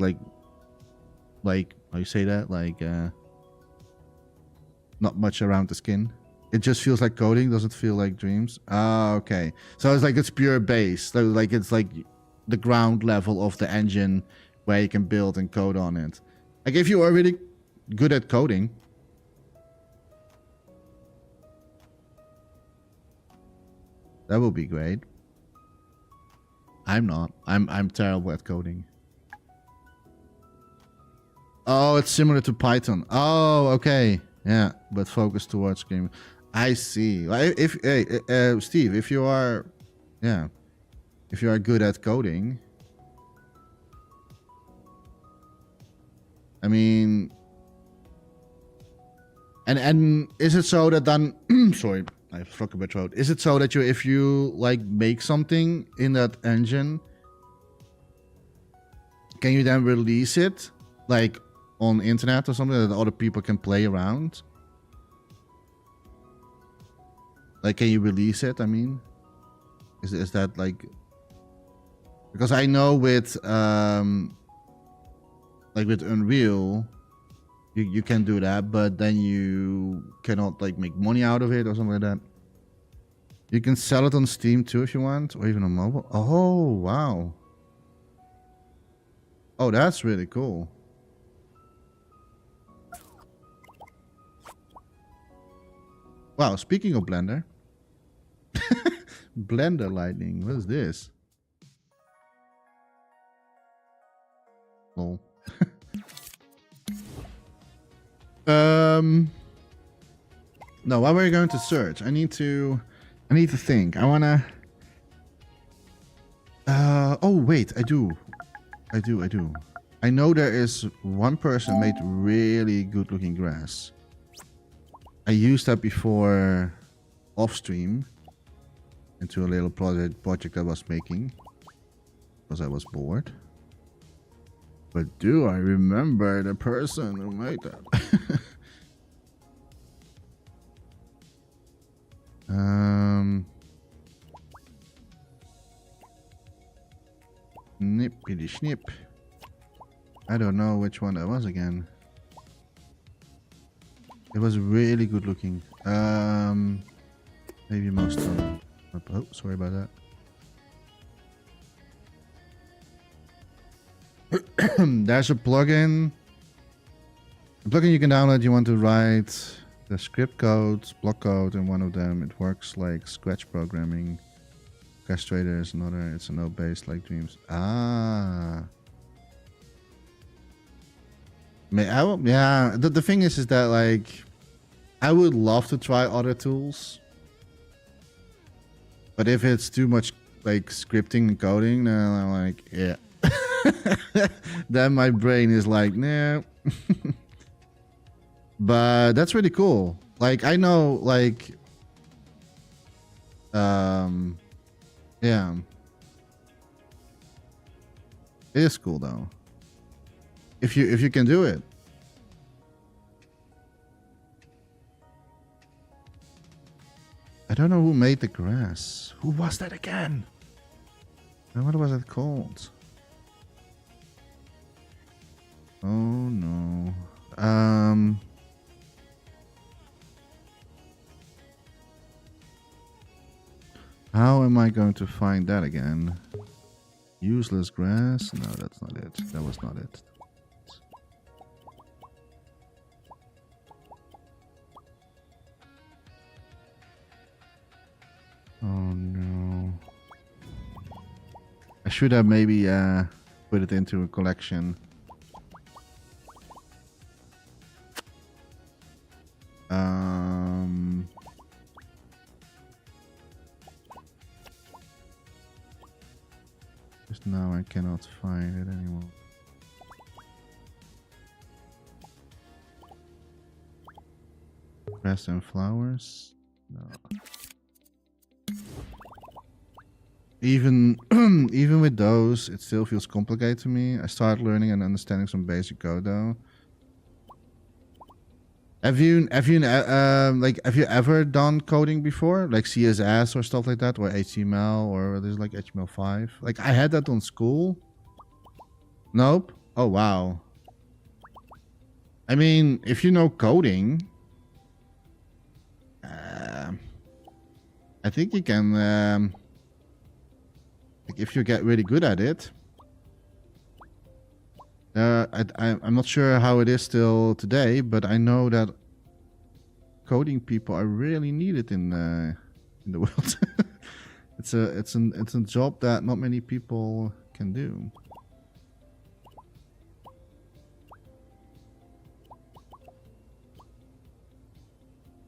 how you say that? Like not much around the skin. It just feels like coding. Doesn't feel like Dreams. Ah, okay. So it's like it's pure base. So like it's like the ground level of the engine where you can build and code on it. Like if you are really good at coding, that would be great. I'm not. I'm terrible at coding. Oh, it's similar to Python. Oh, okay. Yeah, but focused towards game. I see. If hey, Steve, if you are, yeah, if you are good at coding, I mean, and is it so that then? Sorry, I struck a bit throat. Is it so that if you like make something in that engine, can you then release it like on internet or something that other people can play around? Like, can you release it? I mean, is that like, because I know with like with Unreal, you can do that, but then you cannot like make money out of it or something like that. You can sell it on Steam too if you want, or even on mobile. Oh wow. Oh, that's really cool. Wow, speaking of Blender. Blender Lightning, what is this? Lol. No, what we're going to search. I need to think. I wanna oh wait, I do. I know there is one person made really good looking grass. I used that before off stream into a little project I was making because I was bored. But do I remember the person who made that? Nippity snip. I don't know which one that was again. It was really good looking. Maybe most of them. Oh, sorry about that. There's a plugin. A plugin you can download. You want to write the script code, block code, and one of them it works like Scratch programming. Castrator is another. It's a node-based like Dreams. Ah. Yeah. The thing is that like, I would love to try other tools, but if it's too much like scripting and coding, then I'm like, yeah. Then my brain is like, nah. But that's really cool. Like I know, like, yeah, it is cool though. If you can do it. I don't know who made the grass. Who was that again? And what was it called? Oh no. How am I going to find that again? Useless grass? No, that's not it. That was not it. Oh no. I should have maybe put it into a collection. cannot find it anymore. Grass and flowers. No. Even even with those, it still feels complicated to me. I started learning and understanding some basic code though. Have you ever done coding before, like CSS or stuff like that, or HTML, or there's like HTML5? Like I had that on school. Nope. Oh wow. I mean, if you know coding, I think you can. Like if you get really good at it. I'm not sure how it is still today, but I know that coding people are really needed in the world. it's a job that not many people can do.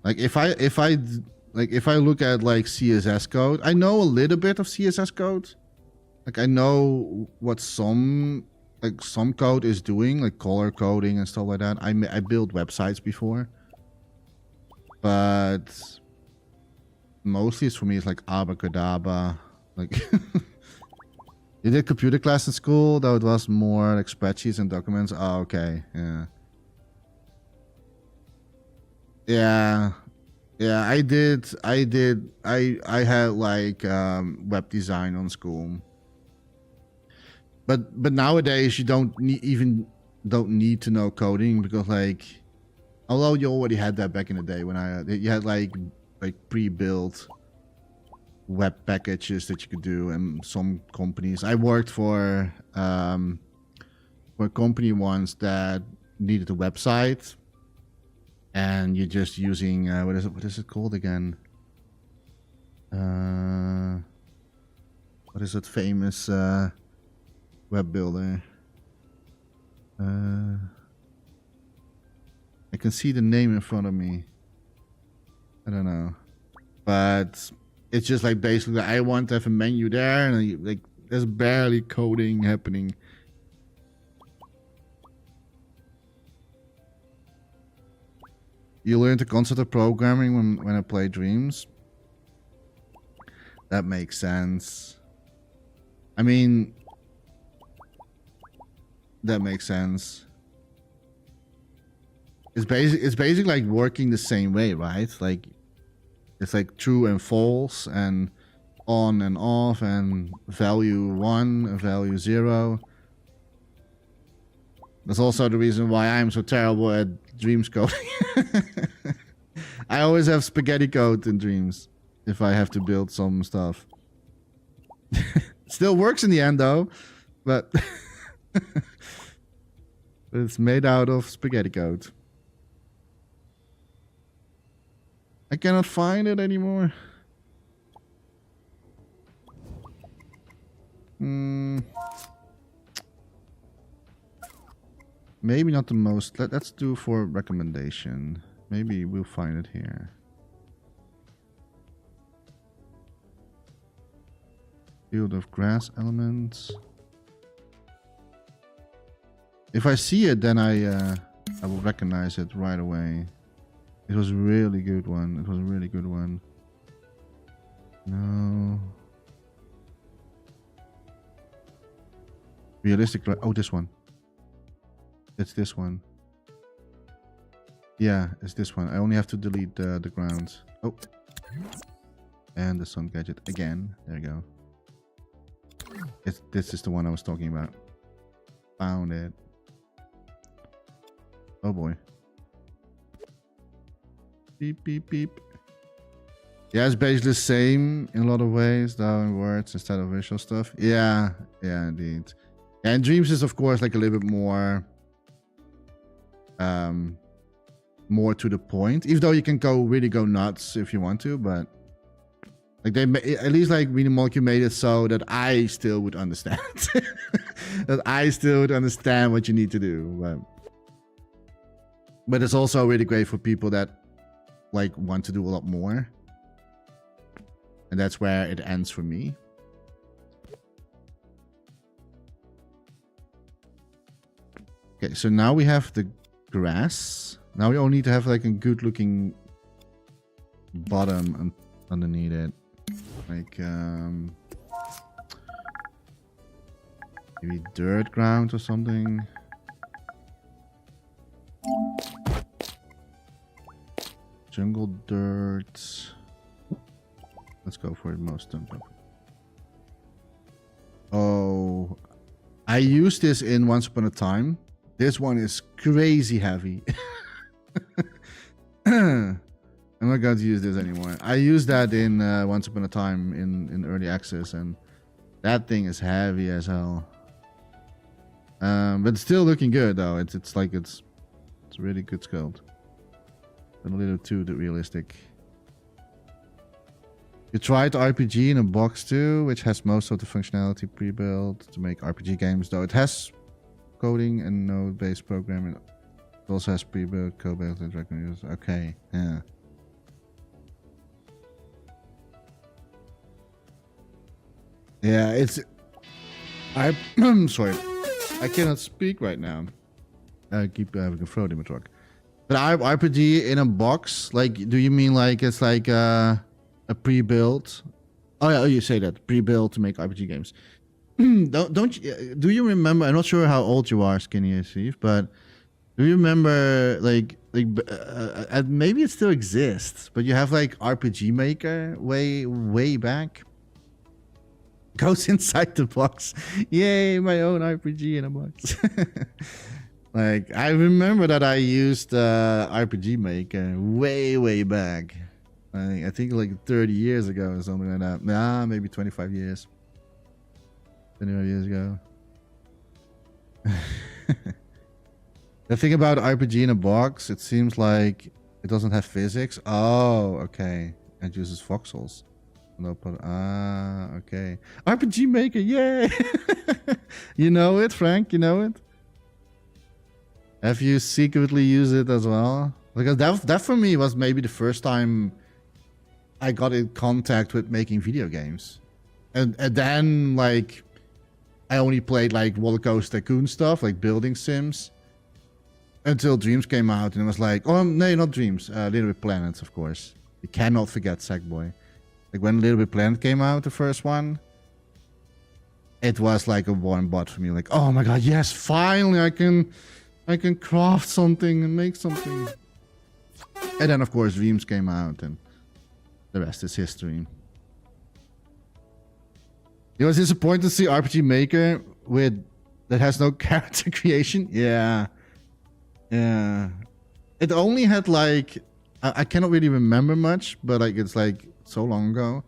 Like if I look at like CSS code, I know a little bit of CSS code. Like I know what some code is doing, like color coding and stuff like that. I built websites before, but mostly it's for me. It's like abracadabra. Like you did computer class in school, though it was more like spreadsheets and documents. Oh, okay, yeah, yeah, yeah. I did. I had like web design on school. But nowadays you don't need to know coding, because like, although you already had that back in the day when you had like pre-built web packages that you could do, and some companies I worked for a company once that needed a website, and you're just using what is it called again? What is it famous web builder? I can see the name in front of me. I don't know, but it's just like basically I want to have a menu there, and like there's barely coding happening. You learn the concept of programming when I play Dreams. That makes sense. I mean, that makes sense. It's basically like working the same way, right? Like it's like true and false, and on and off, and value 1 and value 0. That's also the reason why I'm so terrible at Dreams coding. I always have spaghetti code in Dreams if I have to build some stuff. Still works in the end though, but it's made out of spaghetti code. I cannot find it anymore. Maybe not the most. Let's do for recommendation. Maybe we'll find it here. Field of grass elements. If I see it, then I will recognize it right away. It was a really good one. It was a really good one. No. Realistic. Oh, this one. It's this one. Yeah, it's this one. I only have to delete the ground. Oh. And the sun gadget again. There you go. This is the one I was talking about. Found it. Oh boy. Beep, beep, beep. Yeah, it's basically the same in a lot of ways, though, in words instead of visual stuff. Yeah, yeah, indeed. Yeah, and Dreams is, of course, like a little bit more... more to the point. Even though you can really go nuts if you want to, but... Like, at least, like, Media Molecule made it so that I still would understand. That I still would understand what you need to do. But it's also really great for people that, like, want to do a lot more. And that's where it ends for me. Okay, so now we have the grass. Now we only need to have like a good looking bottom underneath it. Like maybe dirt ground or something. Jungle dirt. Let's go for it most of them. Oh, I used this in Once Upon a Time. This one is crazy heavy. I'm not going to use this anymore. I used that in Once Upon a Time in early access, and that thing is heavy as hell. But it's still looking good though. It's like it's really good sculpt, but a little too realistic. You tried RPG in a box too, which has most of the functionality pre-built to make RPG games, though it has coding and node-based programming. It also has pre-built code-based interactive use. Okay, yeah. Yeah, it's... I'm sorry. I cannot speak right now. I keep having a throat in my truck. But RPG in a box, like, do you mean like it's like a pre-built? Oh yeah, you say that pre-built to make RPG games. don't you, do you remember? I'm not sure how old you are, Skinny Steve, but do you remember like maybe it still exists, but you have like RPG Maker way back. Goes inside the box. Yay, my own RPG in a box. Like, I remember that I used RPG Maker way back. I think like 30 years ago or something like that. Nah, maybe 25 years. 25 years ago. The thing about RPG in a box, it seems like it doesn't have physics. Oh, okay. It uses voxels. No, okay. RPG Maker, yay! You know it, Frank? You know it? Have you secretly used it as well? Because that for me was maybe the first time I got in contact with making video games. And then, like, I only played, like, Roller Coaster Tycoon stuff, like building sims. Until Dreams came out, and it was like, oh, no, not Dreams. Little Big Planets, of course. You cannot forget Sackboy. Like, when Little Big Planet came out, the first one, it was like a warm butt for me. Like, oh my god, yes, finally I can craft something and make something. And then, of course, Dreams came out, and the rest is history. It was disappointing to see RPG Maker that has no character creation. Yeah. It only had like I cannot really remember much, but like it's like so long ago.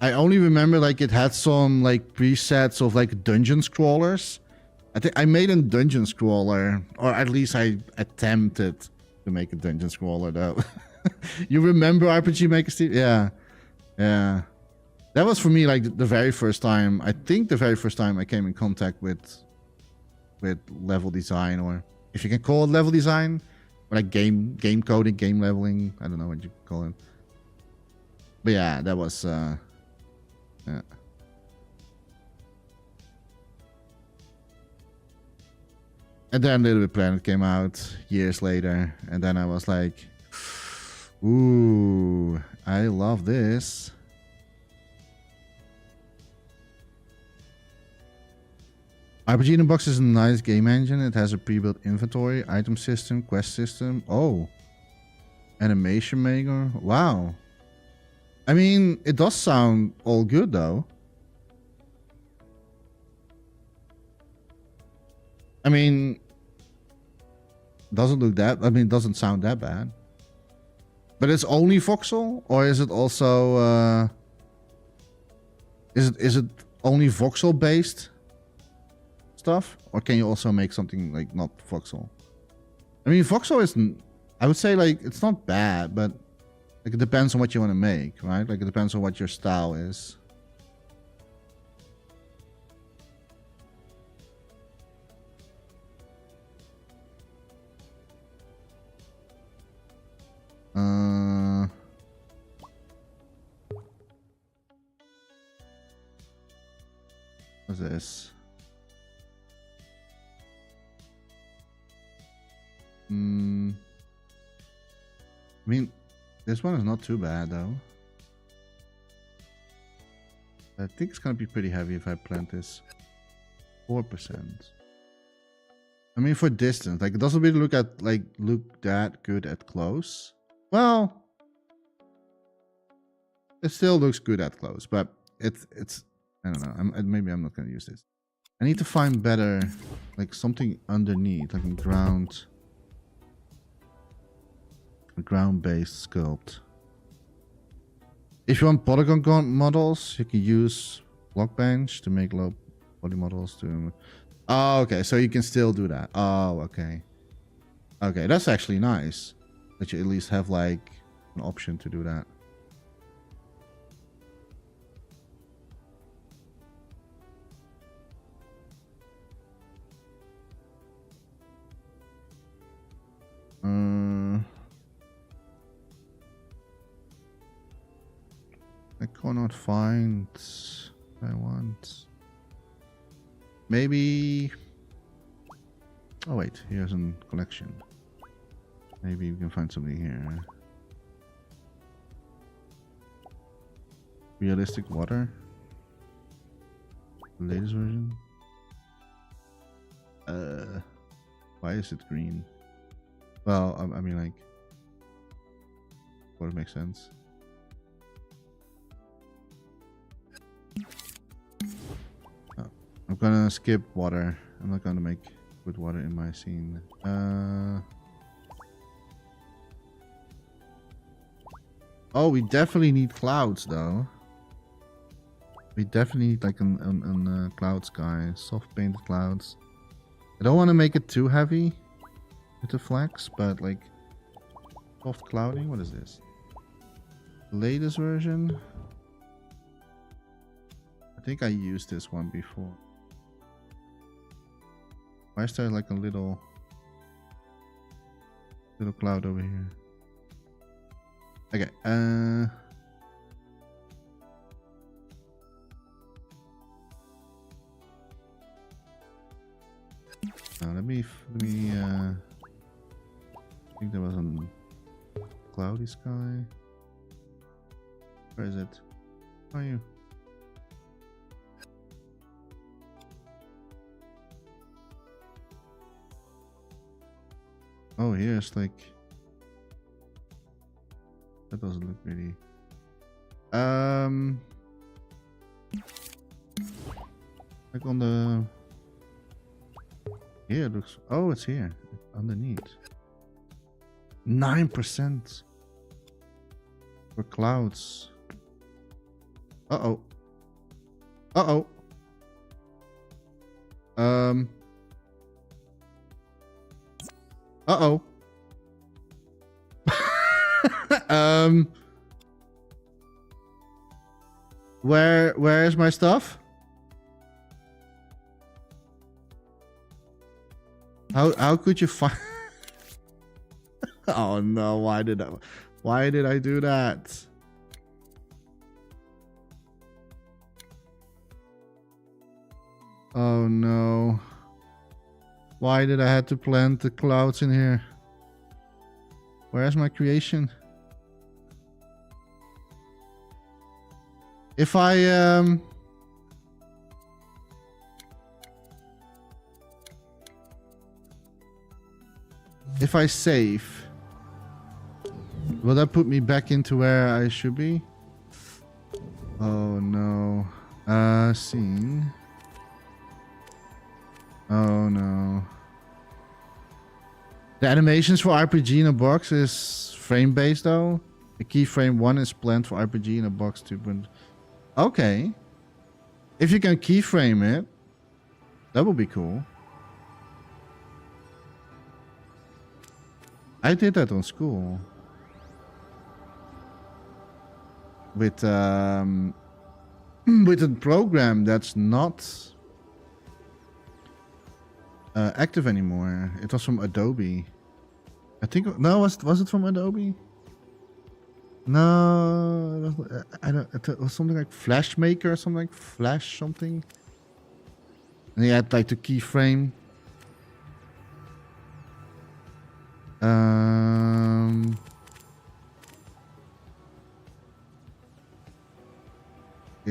I only remember like it had some like presets of like dungeon scrollers. I think I made a dungeon scroller, or at least I attempted to make a dungeon scroller though. You remember RPG Maker, Steve? Yeah. That was for me like the very first time. I think the very first time I came in contact with level design, or if you can call it level design, or like game coding, game leveling. I don't know what you call it. But yeah, that was yeah. And then Little Big Planet came out years later, and then I was like, ooh, I love this. RPG in a Box is a nice game engine. It has a pre-built inventory, item system, quest system. Oh, animation maker. Wow. I mean, it does sound all good though. I mean, doesn't sound that bad. But it's only voxel, or is it also is it only voxel based stuff, or can you also make something like not voxel? I mean, voxel isn't, I would say like it's not bad, but like it depends on what you want to make, right? Like it depends on what your style is. What's this? I mean, this one is not too bad though. I think it's gonna be pretty heavy if I plant this. 4%. I mean, for distance, like it doesn't really look that good at close. Well, it still looks good at close, but it's I don't know. Maybe I'm not gonna use this. I need to find better, like something underneath, like a ground-based sculpt. If you want polygon models, you can use Blockbench to make low poly models. Oh, okay, so you can still do that. Oh, okay. Okay, that's actually nice that you at least have like an option to do that. I cannot find what I want. Maybe. Oh wait, here's a collection. Maybe we can find something here. Realistic water. The latest version. Why is it green? Well, I mean, like, would it make sense? Oh, I'm gonna skip water. I'm not gonna make good water in my scene. Oh, we definitely need clouds, though. We definitely need like a cloud sky, soft painted clouds. I don't want to make it too heavy with the flex, but like soft clouding. What is this? Latest version. I think I used this one before. Why is there like a little cloud over here? Okay. Let me I think there was a cloudy sky. Where is it? Where are you? Oh, here's like, that doesn't look really. Like on the, here it looks. Oh, it's here underneath. 9% for clouds. Uh-oh. Uh-oh. Uh-oh. Where is my stuff? How could you find? Oh no, why did I do that? Oh no. Why did I have to plant the clouds in here? Where's my creation? If I save, will that put me back into where I should be? Oh no. Scene. Oh no. The animations for RPG in a box is frame based though. The keyframe 1 is planned for RPG in a box 2. Okay. If you can keyframe it, that would be cool. I did that on school. With a program that's not active anymore. It was from Adobe. I think, no, was it from Adobe? No, I don't. It was something like Flash Maker or something like Flash something. And you had like to keyframe.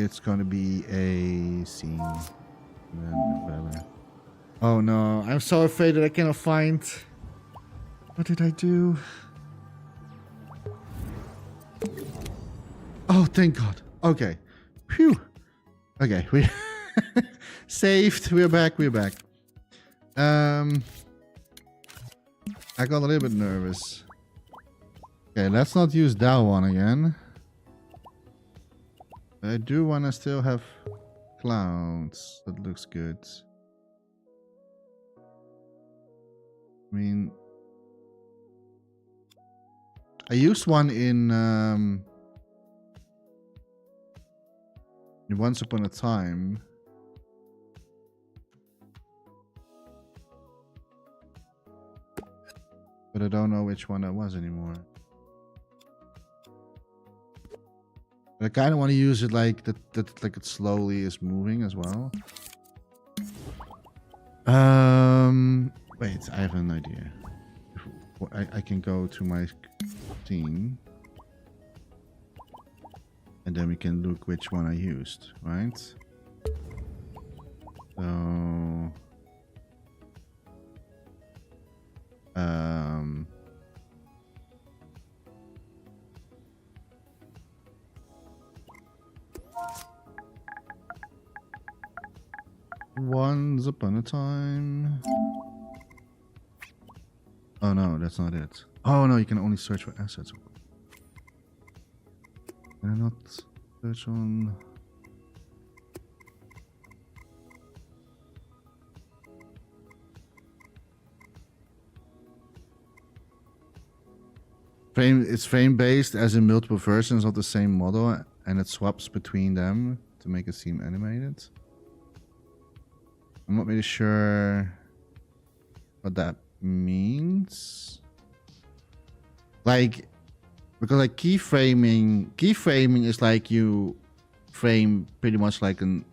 it's going to be a scene. And then whatever. Oh no, I'm so afraid that I cannot find. What did I do? Oh, thank God. Okay. Phew. Okay, we saved. We're back. We're back. I got a little bit nervous. Okay, let's not use that one again. I do want to still have clouds. That looks good. I mean, I used one in Once Upon a Time. But I don't know which one that was anymore. But I kind of want to use it like that, like it slowly is moving as well. Wait, I have an idea. I can go to my scene. And then we can look which one I used, right? So... Once upon a time... Oh no, that's not it. Oh no, you can only search for assets. Can I not search on... It's frame based, as in multiple versions of the same model, and it swaps between them to make it seem animated. I'm not really sure what that means. Like, because like keyframing is like you frame pretty much like an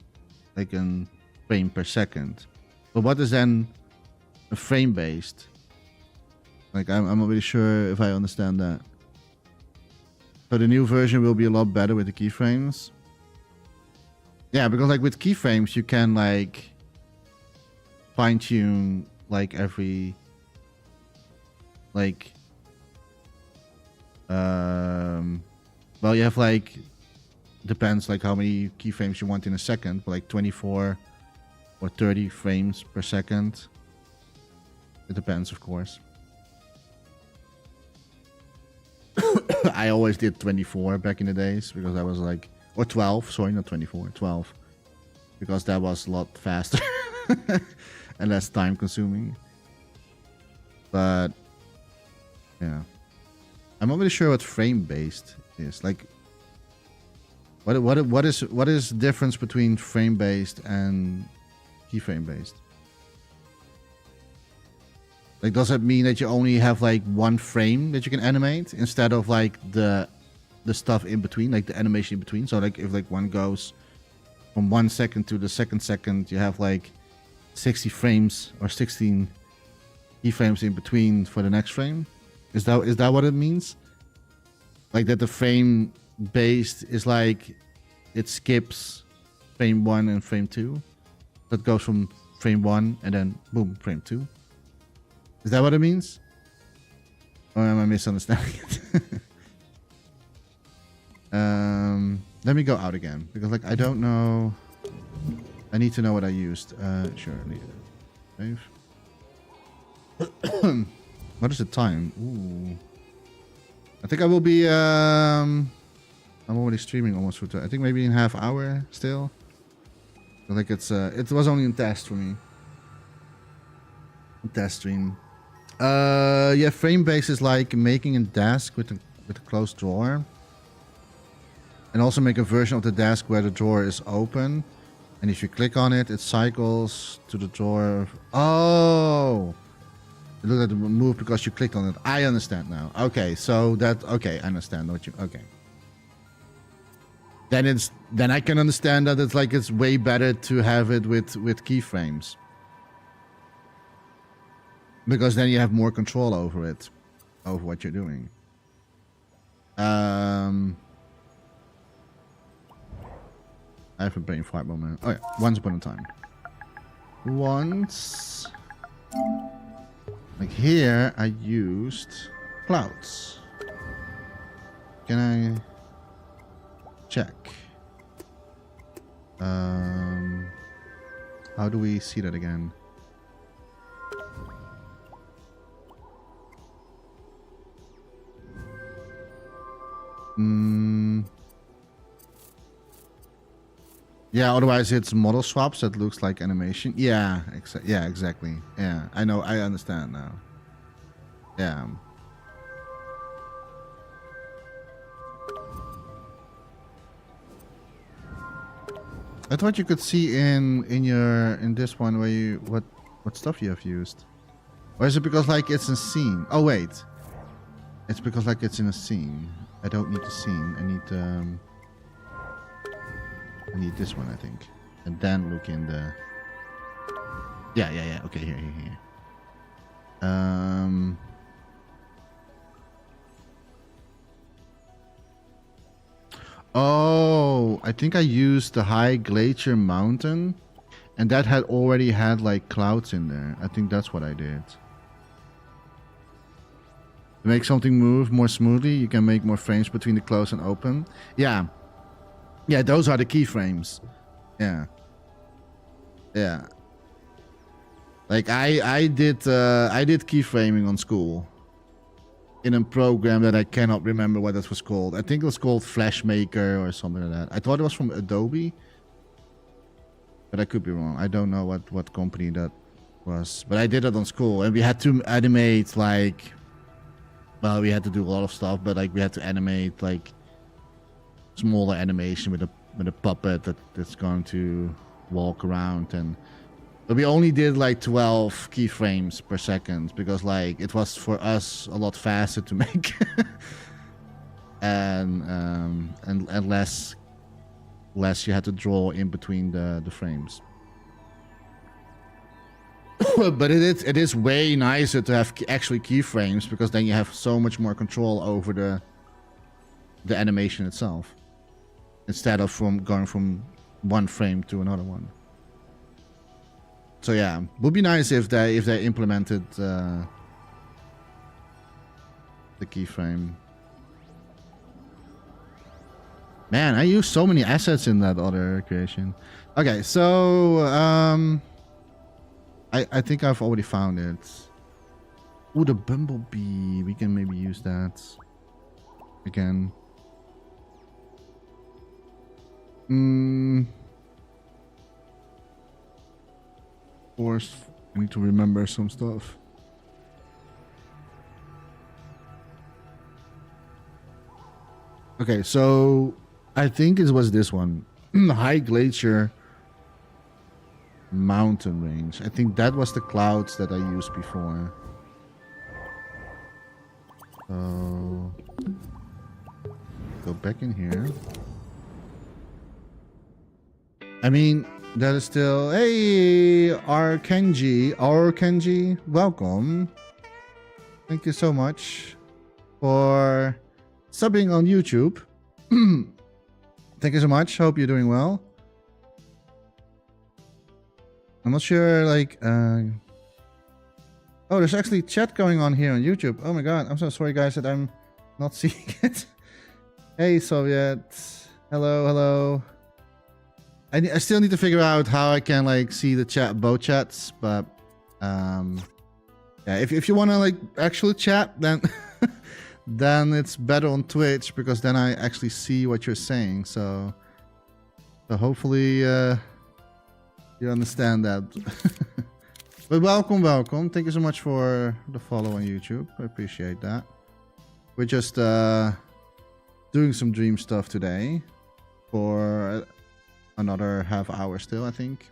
frame per second. But what is then a frame based? Like I'm not really sure if I understand that. So the new version will be a lot better with the keyframes. Yeah, because like with keyframes you can like fine tune like every like well, you have like, depends like how many keyframes you want in a second, but like 24 or 30 frames per second. It depends, of course. I always did 24 back in the days because I was like, or 12, sorry, not 24, 12. Because that was a lot faster and less time consuming. But yeah. I'm not really sure what frame based is. Like, what is the difference between frame based and keyframe based? Like, does that mean that you only have like one frame that you can animate instead of like the stuff in between, like the animation in between? So like if like one goes from 1 second to the second, you have like 60 frames or 16 keyframes in between for the next frame. Is that what it means? Like that the frame based is like it skips frame 1 and frame 2. That goes from frame 1 and then boom, frame 2. Is that what it means? Or am I misunderstanding it? Let me go out again because like I don't know. I need to know what I used. Sure, save. What is the time? Ooh. I think I will be I'm already streaming almost for I think maybe in half hour still. I think it's it was only a test for me. A test stream. Yeah, frame base is like making a desk with a closed drawer. And also make a version of the desk where the drawer is open. And if you click on it, it cycles to the drawer. Oh! It looks like it moved because you clicked on it. I understand now. Okay, so that... Okay, I understand what you... Okay. Then I can understand that it's like it's way better to have it with keyframes. Because then you have more control over it. Over what you're doing. I have a brain fart moment. Oh yeah, once upon a time. Once, like here, I used clouds. Can I check? How do we see that again? Yeah, otherwise it's model swaps that looks like animation. Yeah, yeah, exactly. Yeah, I know, I understand now. Yeah. I thought you could see in this one where you what stuff you have used. Or is it because like it's a scene? Oh wait. It's because like it's in a scene. I don't need the scene. I need this one, I think. And then look in the... Yeah. Okay, here. Oh, I think I used the High Glacier Mountain. And that had already had like clouds in there. I think that's what I did. To make something move more smoothly, you can make more frames between the close and open. Yeah. Yeah, those are the keyframes. Yeah. Yeah. Like I did keyframing on school. In a program that I cannot remember what it was called. I think it was called Flashmaker or something like that. I thought it was from Adobe. But I could be wrong. I don't know what company that was. But I did it on school. And we had to animate like... Well, we had to do a lot of stuff. But like we had to animate like... smaller animation with a puppet that's going to walk around. But we only did like 12 keyframes per second. Because like it was for us a lot faster to make. and less you had to draw in between the frames. But it is way nicer to have actually keyframes, because then you have so much more control over the animation itself, instead of going from one frame to another one. So yeah, would be nice if they implemented the keyframe. Man, I used so many assets in that other creation. Okay, so I think I've already found it. Ooh, the bumblebee. We can maybe use that again. Of course, I need to remember some stuff. Okay, so I think it was this one. High Glacier Mountain Range. I think that was the clouds that I used before. So go back in here. I mean, that is still... Hey, Kenji, welcome. Thank you so much for subbing on YouTube. Thank you so much. Hope you're doing well. I'm not sure, like... Oh, there's actually chat going on here on YouTube. Oh my god, I'm so sorry, guys, that I'm not seeing it. Hey, Soviet. Hello. I still need to figure out how I can like see the chat, both chats, but yeah, if you want to like actually chat, then then it's better on Twitch, because then I actually see what you're saying. So hopefully you understand that. But welcome. Thank you so much for the follow on YouTube. I appreciate that. We're just doing some dream stuff today for another half hour still, I think.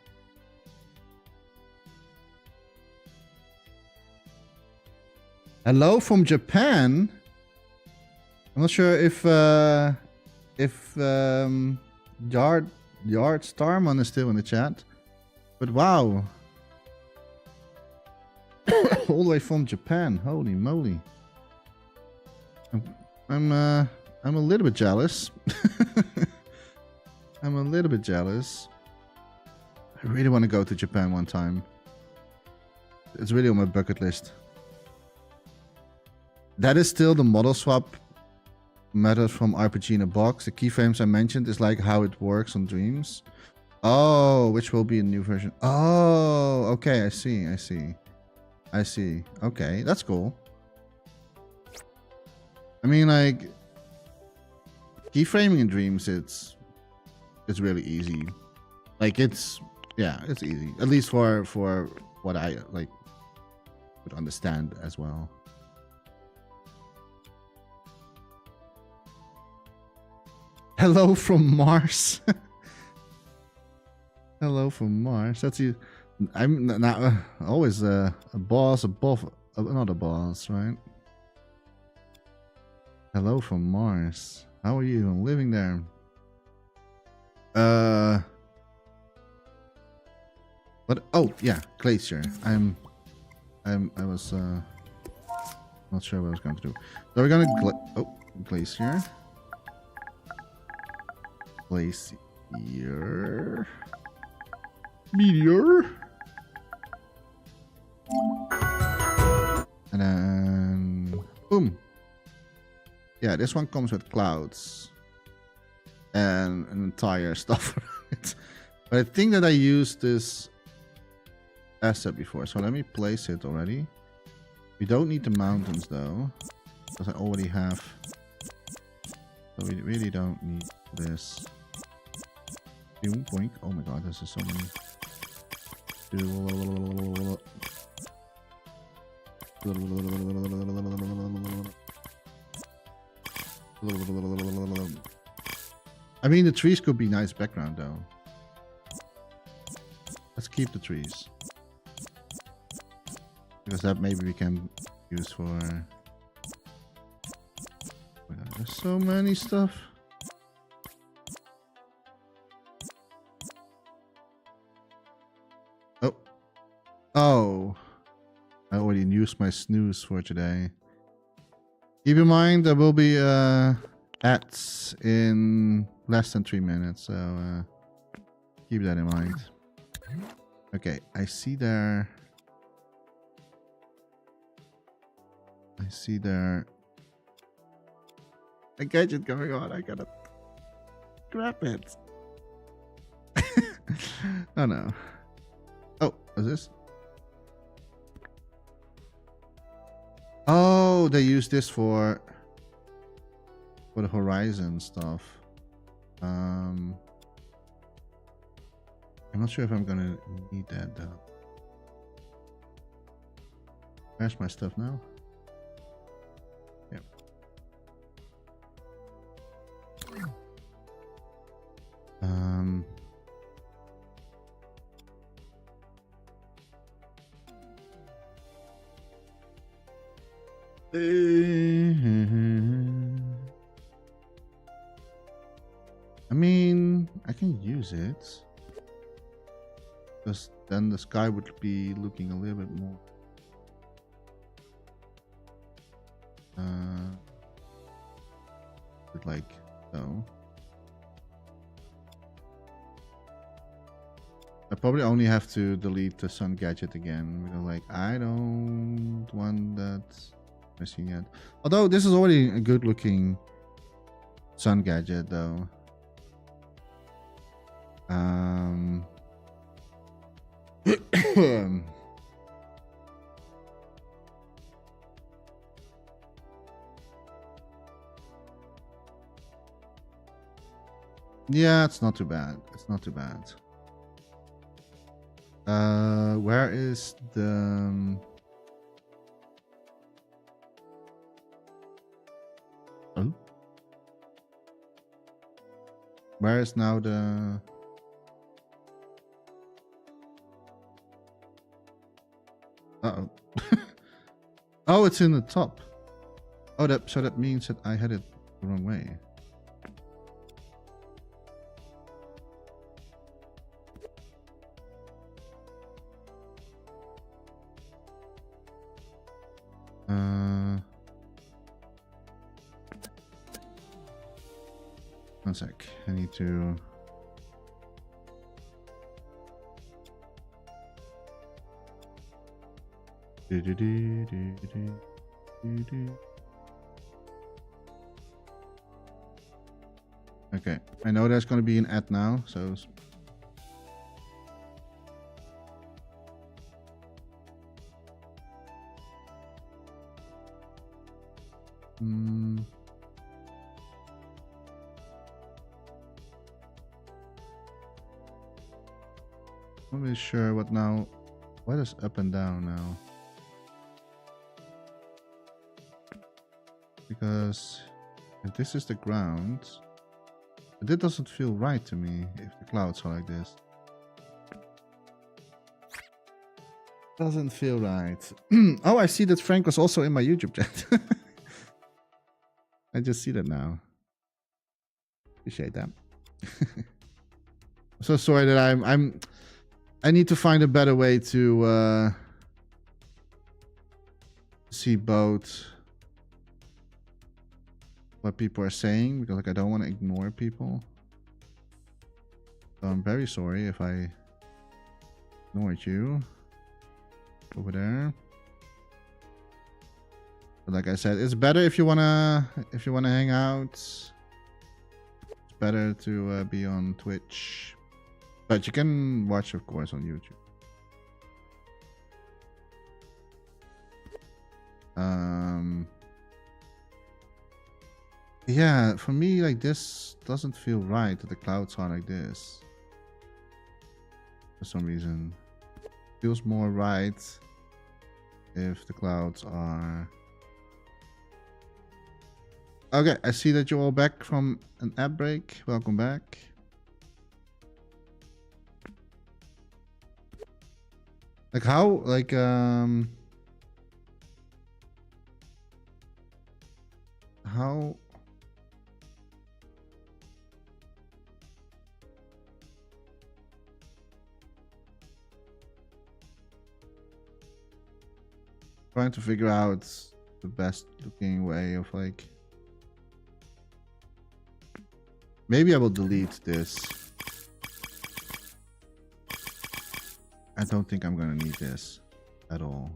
Hello from Japan. I'm not sure if Yard Starman is still in the chat, but wow. All the way from Japan. Holy moly. I'm a little bit jealous. I'm a little bit jealous. I really want to go to Japan one time. It's really on my bucket list. That is still the model swap method from RPG in a Box. The keyframes I mentioned is like how it works on Dreams. Oh, which will be a new version. Oh, okay, I see. Okay, that's cool. I mean, like, keyframing in Dreams, it's really easy. Like, it's easy. At least for what I like would understand as well. Hello from Mars. Hello from Mars. That's you. I'm not always a boss above another boss, right? Hello from Mars. How are you even living there? What? Oh yeah, Glacier. I was not sure what I was going to do. So we're gonna Glacier. Glacier. Meteor. And then boom. Yeah, this one comes with clouds and an entire stuff around it. But I think that I used this asset before, so let me place it already. We don't need the mountains though, because I already have. So we really don't need this. Boink. Oh my god, this is so many. I mean, the trees could be nice background though. Let's keep the trees. Because that maybe we can use for... Oh my god, there's so many stuff. Oh, I already used my snooze for today. Keep in mind there will be ads in less than 3 minutes, so keep that in mind. Okay, I see there a gadget going on. I gotta grab it. Oh no. Oh, what's this? Oh, they use this for the Horizon stuff. I'm not sure if I'm gonna need that though. Where's my stuff now? Yep. I mean, I can use it. Because then the sky would be looking a little bit more. Like so. I probably only have to delete the sun gadget again. Because like, I don't want that missing yet. Although this is already a good looking sun gadget though. Yeah, it's not too bad. It's not too bad. Where is the... Oh? Where is now the... Uh-oh. Oh, it's in the top. Oh, so that means that I had it the wrong way. One sec. I need to Okay, I know there's going to be an ad now, so... Not really sure what now. What is up and down now? Because if this is the ground, it doesn't feel right to me if the clouds are like this. Doesn't feel right. Oh, I see that Frank was also in my YouTube chat. I just see that now. Appreciate that. I'm so sorry that I need to find a better way to see both what people are saying, because like I don't want to ignore people. So I'm very sorry if I ignored you over there. But like I said, it's better if you wanna hang out. It's better to be on Twitch. But you can watch, of course, on YouTube. Yeah, for me, like, this doesn't feel right that the clouds are like this. For some reason. It feels more right if the clouds are... Okay, I see that you're all back from an ad break. Welcome back. Like how, like, how... Trying to figure out the best looking way of like... Maybe I will delete this. I don't think I'm gonna need this at all.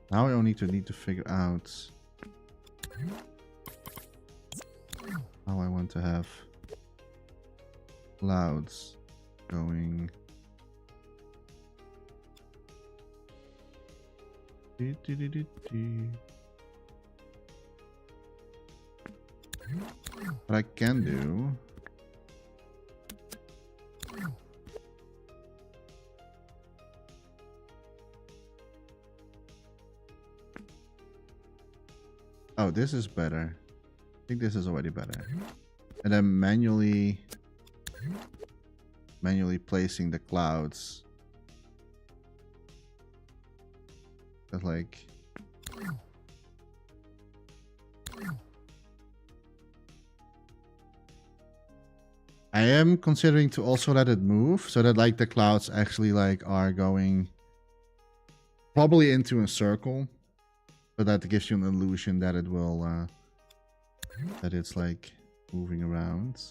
Now I only need to figure out how I want to have clouds going. What I can do... Oh, this is better. I think this is already better. And then manually placing the clouds. That's like... I am considering to also let it move so that like the clouds actually like are going probably into a circle. But that gives you an illusion that it will, that it's like moving around.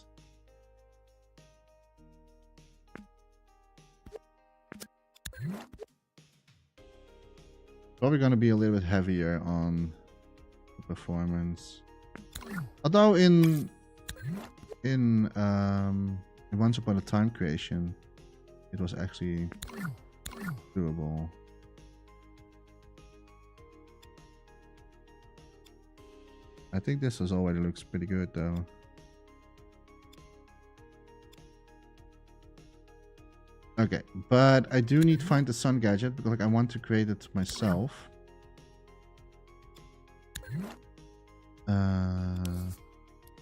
Probably going to be a little bit heavier on the performance. Although in Once Upon a Time creation, it was actually doable. I think this is already looks pretty good though. Okay, but I do need to find the sun gadget because like I want to create it myself.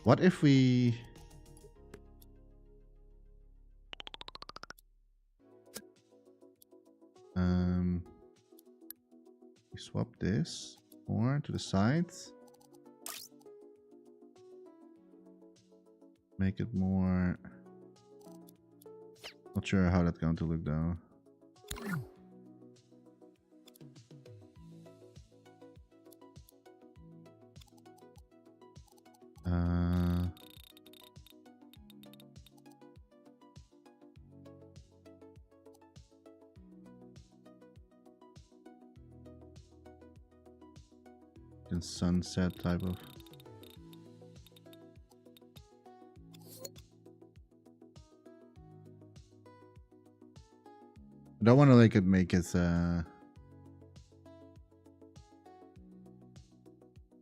What if we... we swap this more to the side. Make it more... Not sure how that's going to look though. and sunset type of. I don't want to make it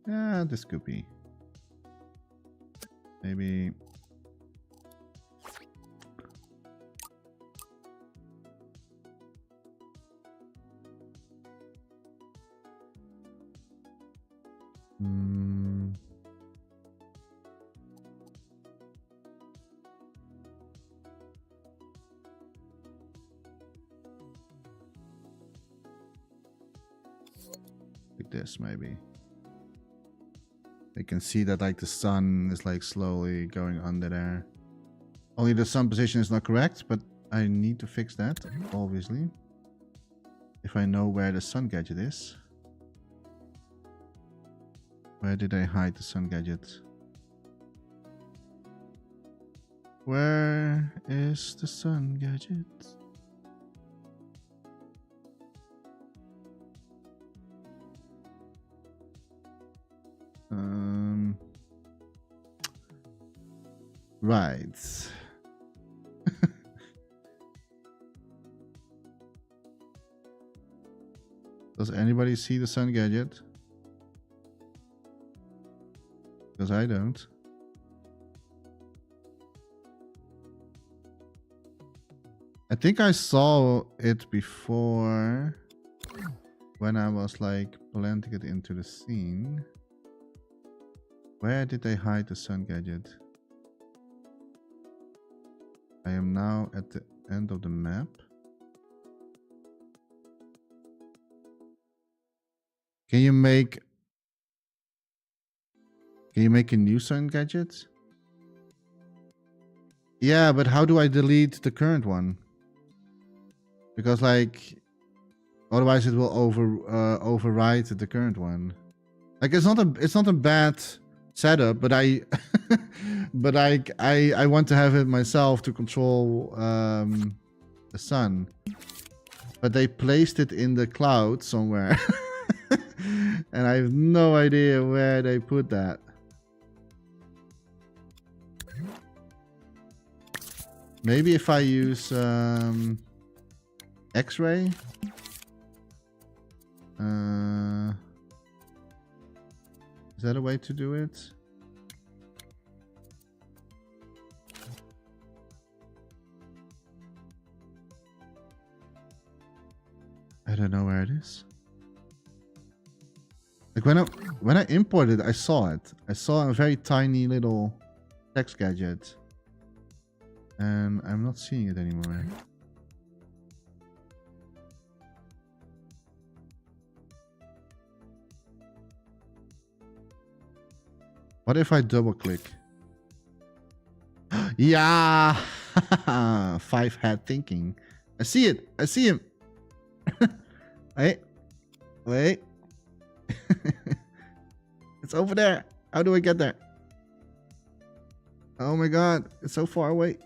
yeah, this could be maybe. Like this, maybe. You can see that like the sun is like slowly going under there. Only the sun position is not correct, but I need to fix that, obviously. If I know where the sun gadget is. Where did I hide the sun gadget? Where is the sun gadget? Right. Does anybody see the sun gadget? Because I don't. I think I saw it before when I was like blending it into the scene. Where did they hide the sun gadget? I am now at the end of the map. Can you make a new sun gadget? Yeah, but how do I delete the current one? Because like otherwise it will override the current one. Like it's not a bad setup, but I want to have it myself to control the sun. But they placed it in the cloud somewhere. And I have no idea where they put that. Maybe if I use X-ray. Is that a way to do it? I don't know where it is. Like when I imported, I saw it. I saw a very tiny little text gadget. And I'm not seeing it anymore. What if I double click? Yeah! 5-hat thinking. I see it. I see him. Wait. It's over there. How do I get there? Oh my god. It's so far away.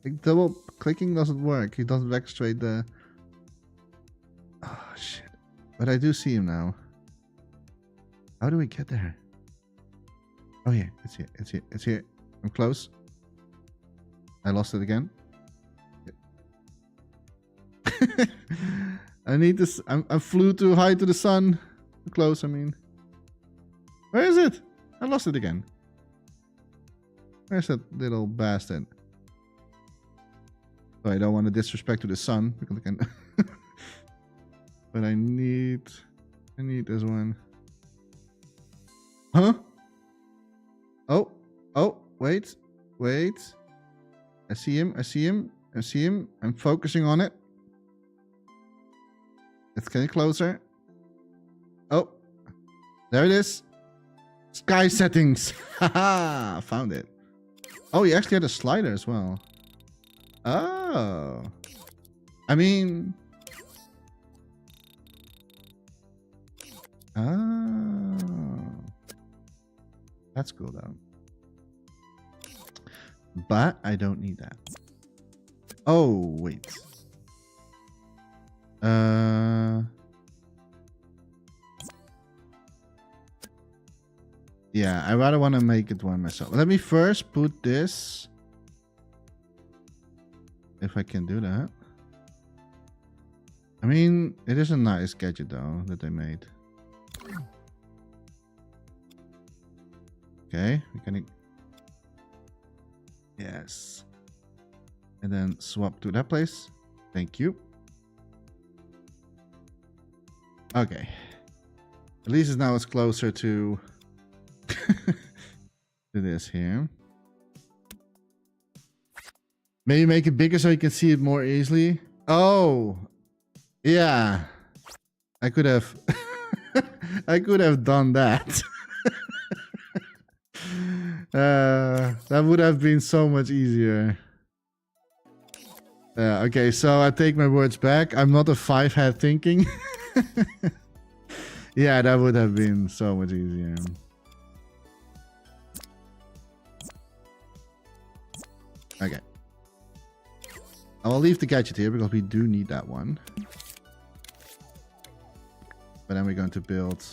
Like double clicking doesn't work. He doesn't extract the... Oh shit. But I do see him now. How do we get there? Oh yeah, it's here. It's here. It's here. I'm close. I lost it again. I need this. I flew too high to the sun. Too close, I mean. Where is it? I lost it again. Where's that little bastard? So I don't want to disrespect to the sun because I can. But I need this one. Huh? Oh, wait. I see him. I'm focusing on it. It's getting closer. Oh, there it is. Sky settings. Haha, found it. Oh, you actually had a slider as well. Oh. I mean... Oh. That's cool though. But I don't need that. Oh, wait. Yeah, I rather want to make it one myself. Let me first put this. If I can do that. I mean, it is a nice gadget though that they made. Okay, we can. Yes. And then swap to that place. Thank you. Okay. At least now it's closer to to this here. Maybe make it bigger so you can see it more easily. Oh, yeah. I could have I could have done that. That would have been so much easier. Okay, so I take my words back. I'm not a 5-head thinking. Yeah, that would have been so much easier. Okay. I will leave the gadget here because we do need that one. But then we're going to build...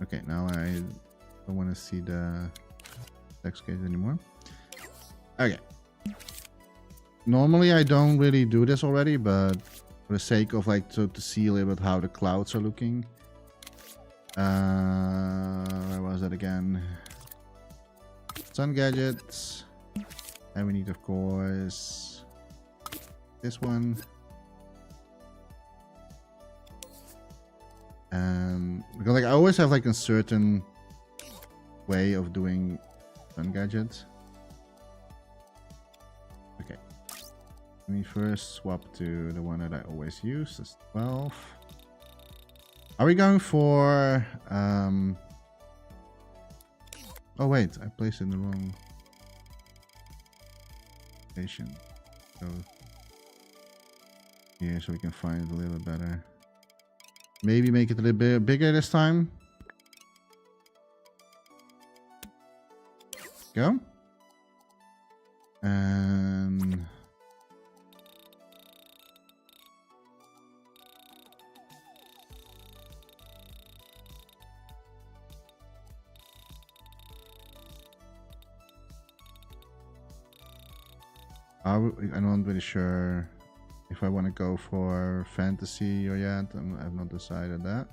Okay, now I don't want to see the text gadget anymore. Okay. Normally I don't really do this already, but for the sake of like to see a little bit how the clouds are looking. Where was that again? Sun gadgets. And we need, of course, this one. Because like I always have like a certain way of doing sun gadgets. Okay. Let me first swap to the one that I always use. That's 12. Are we going for oh wait, I placed it in the wrong station. So here so we can find it a little bit better. Maybe make it a little bit bigger this time. Go. And I'm not really sure if I want to go for fantasy or yet. I've not decided that.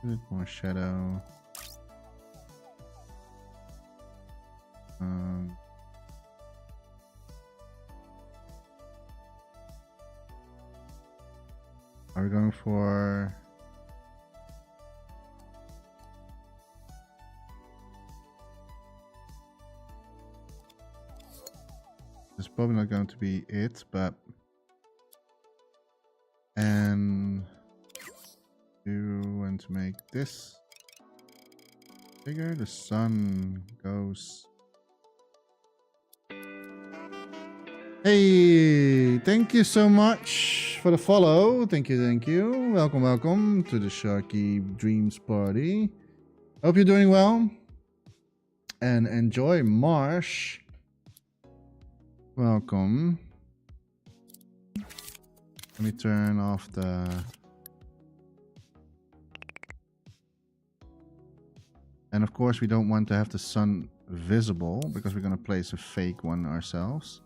A bit more shadow. Are we going for this? Is probably not going to be it, but and do want to make this bigger. The sun goes. Hey, thank you so much for the follow. Thank you, thank you. Welcome, welcome to the Sharky Dreams party. Hope you're doing well. And enjoy Marsh. Welcome. Let me turn off the... And of course we don't want to have the sun visible because we're going to place a fake one ourselves.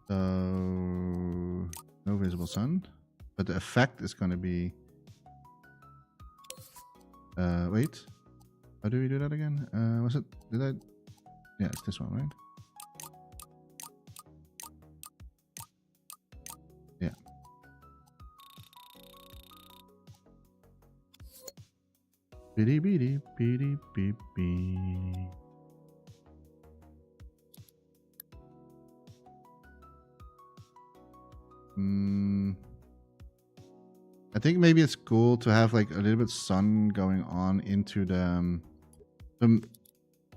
So no visible sun, but the effect is going to be wait, how do we do that again? Was it, did I, yeah, it's this one, right? Yeah. Beady beady beady beep beep. I think maybe it's cool to have like a little bit sun going on into the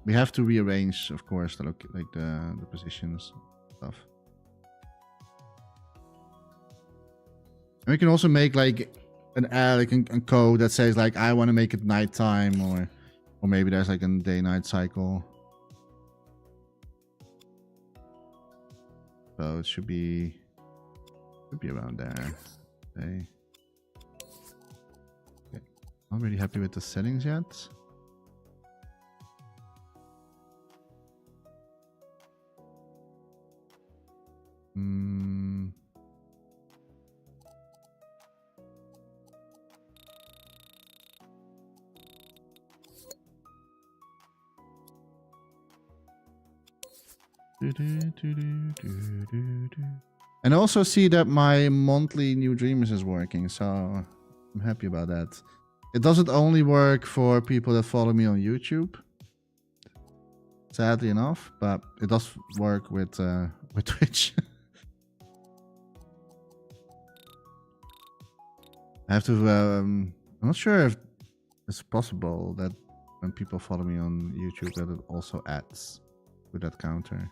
we have to rearrange, of course, the like the positions stuff. And we can also make like a code that says like I want to make it nighttime, or maybe there's like a day-night cycle. So it should be around there. Okay. Not really happy with the settings yet. And I also see that my monthly New Dreamers is working, so I'm happy about that. It doesn't only work for people that follow me on YouTube, sadly enough, but it does work with Twitch. I have to. I'm not sure if it's possible that when people follow me on YouTube, that it also adds with that counter.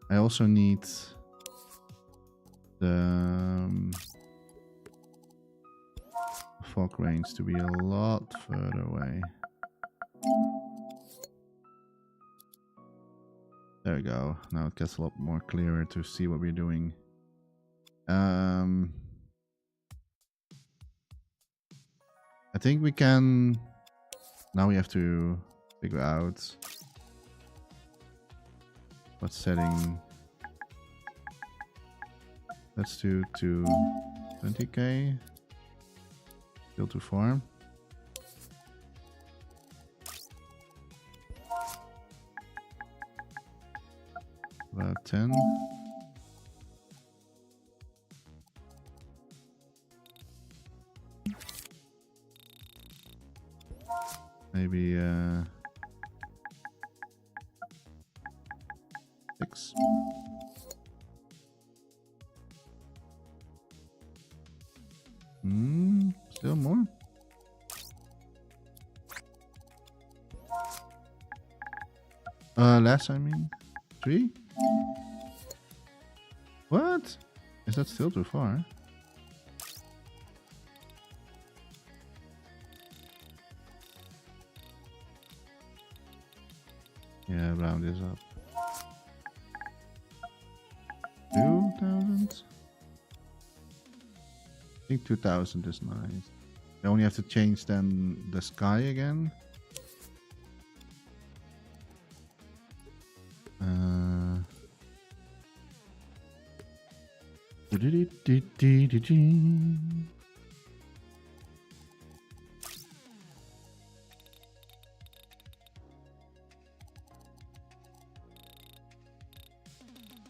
I also need the fog range to be a lot further away. There we go. Now it gets a lot more clearer to see what we're doing. I think we can... Now we have to figure out what setting. Let's do to 20k. Still to farm. About 10. Maybe 6. Still more. Less, I mean. 3? What? Is that still too far? Yeah, round this up. 2,000? I think 2,000 is nice. I only have to change then the sky again.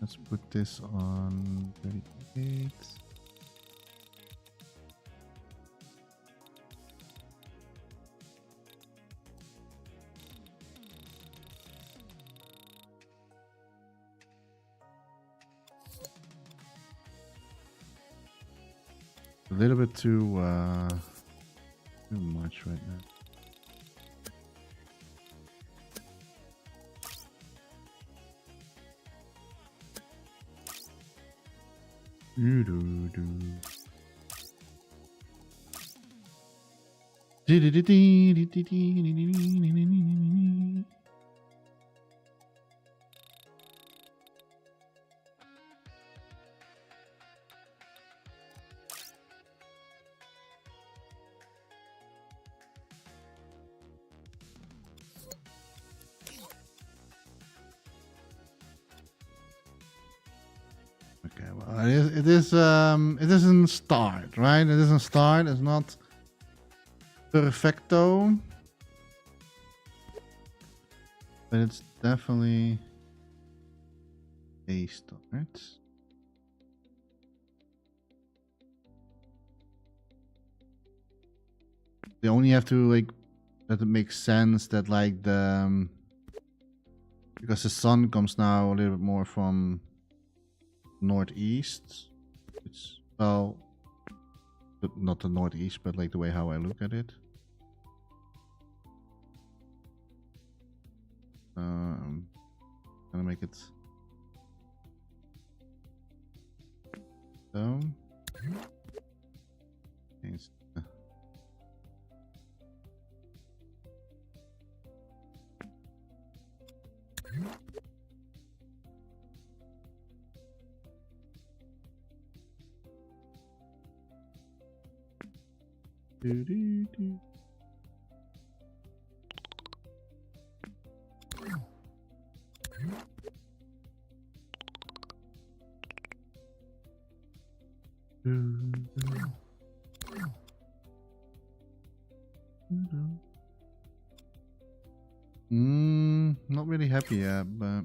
Let's put this on 38. A little bit too much right now. Okay, well, it isn't start, right? It isn't start. It's not perfecto, but it's definitely a start. They only have to like that it makes sense that like the because the sun comes now a little bit more from northeast. It's, well, but not the northeast, but like the way how I look at it. Gonna make it so. Change the do. Not really happy yet, but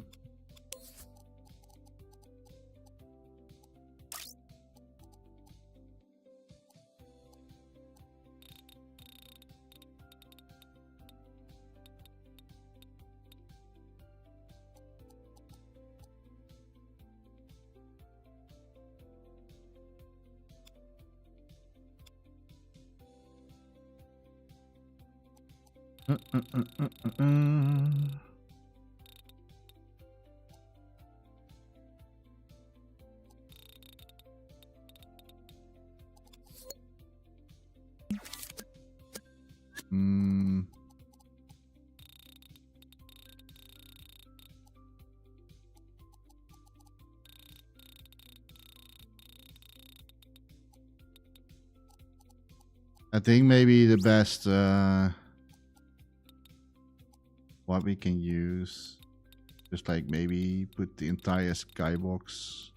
I think maybe the best what we can use, just like maybe put the entire skybox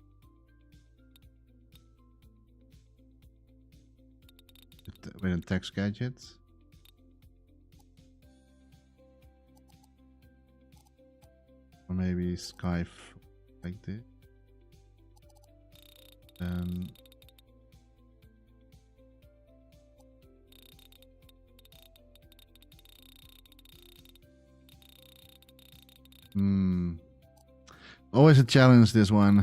with a text gadget. Or maybe sky like this. Then always a challenge, this one.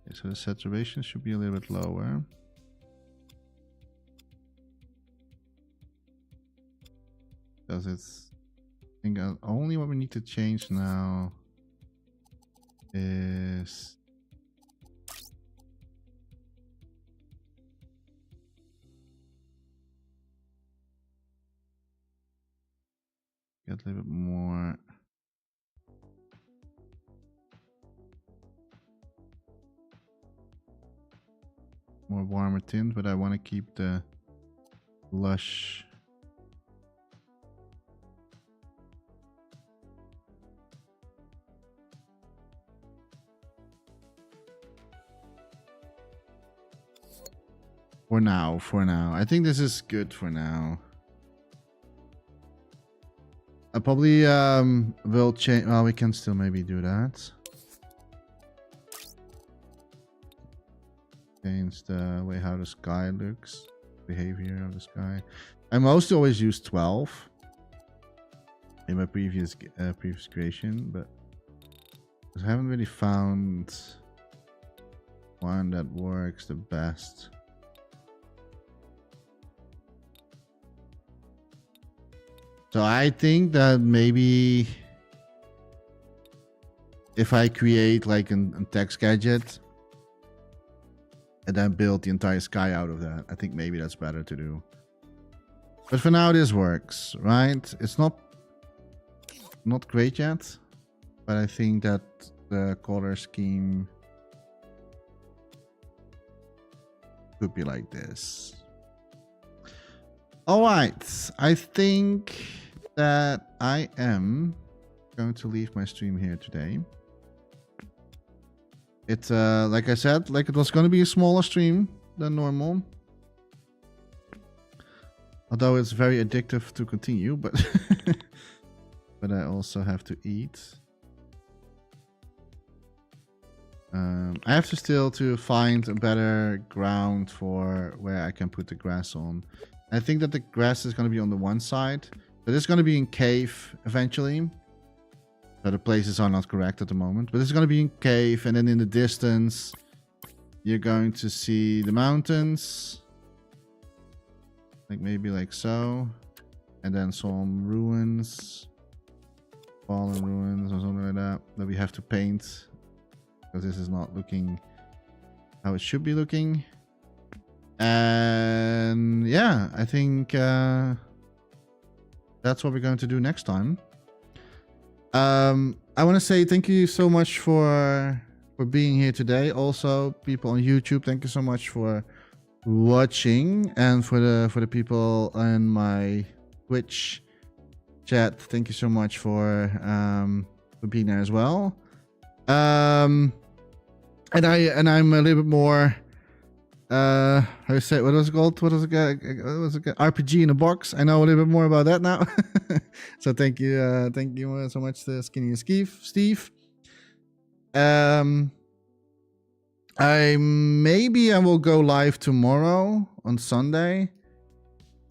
Okay, so the saturation should be a little bit lower. Because it's, I think only what we need to change now is get a little bit more warmer tint, but I want to keep the lush for now. I think this is good for now. I probably will change. Well, we can still maybe do that. Change the way how the sky looks, behavior of the sky. I mostly always use 12 in my previous creation, but I haven't really found one that works the best. So I think that maybe if I create like a text gadget and then build the entire sky out of that, I think maybe that's better to do. But for now, this works, right? It's not great yet, but I think that the color scheme could be like this. All right, I think that I am going to leave my stream here today. It's like I said, like it was going to be a smaller stream than normal, although it's very addictive to continue, but but I also have to eat. I have to still to find a better ground for where I can put the grass on. I think that the grass is going to be on the one side, but it's going to be in cave eventually. So the places are not correct at the moment, but it's going to be in cave, and then in the distance you're going to see the mountains, like maybe like so, and then some ruins, fallen ruins or something like that we have to paint, because this is not looking how it should be looking. And yeah, I think that's what we're going to do next time. I want to say thank you so much for being here today. Also, people on YouTube, thank you so much for watching, and for the people in my Twitch chat, thank you so much for being there as well. And I'm a little bit more how you say it? What was it called? What was it? RPG in a box. I know a little bit more about that now. So thank you so much to Skinny and Steve. I will go live tomorrow on Sunday,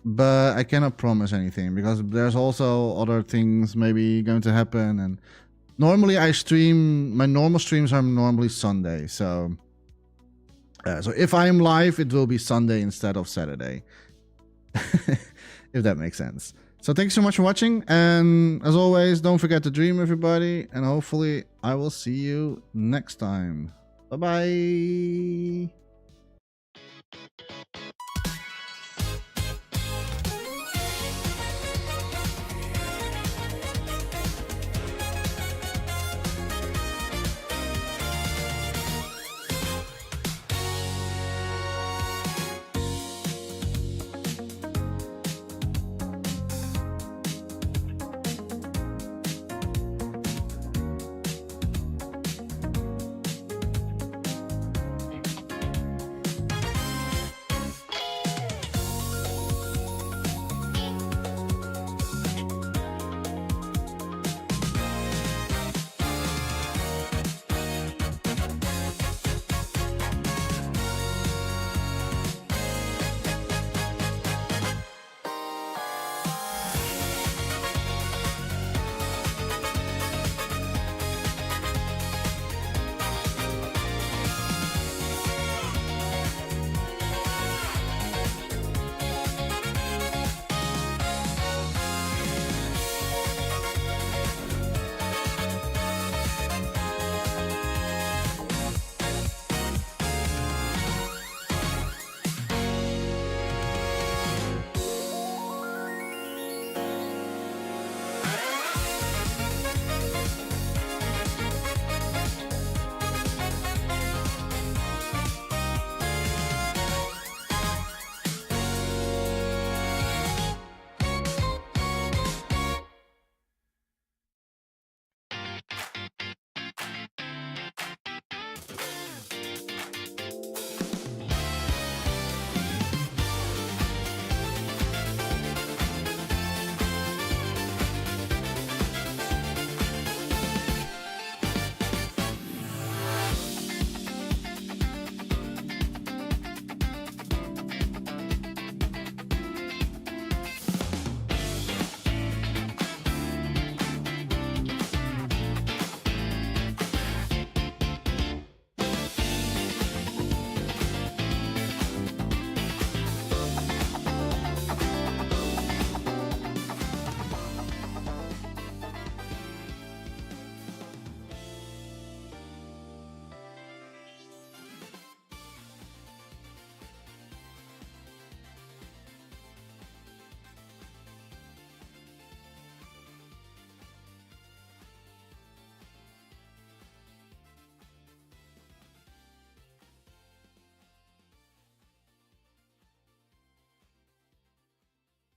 but I cannot promise anything because there's also other things maybe going to happen. And normally I stream, my normal streams are normally Sunday, so if I'm live, it will be Sunday instead of Saturday. If that makes sense. So thank you so much for watching, and as always, don't forget to dream, everybody, and hopefully I will see you next time. Bye bye.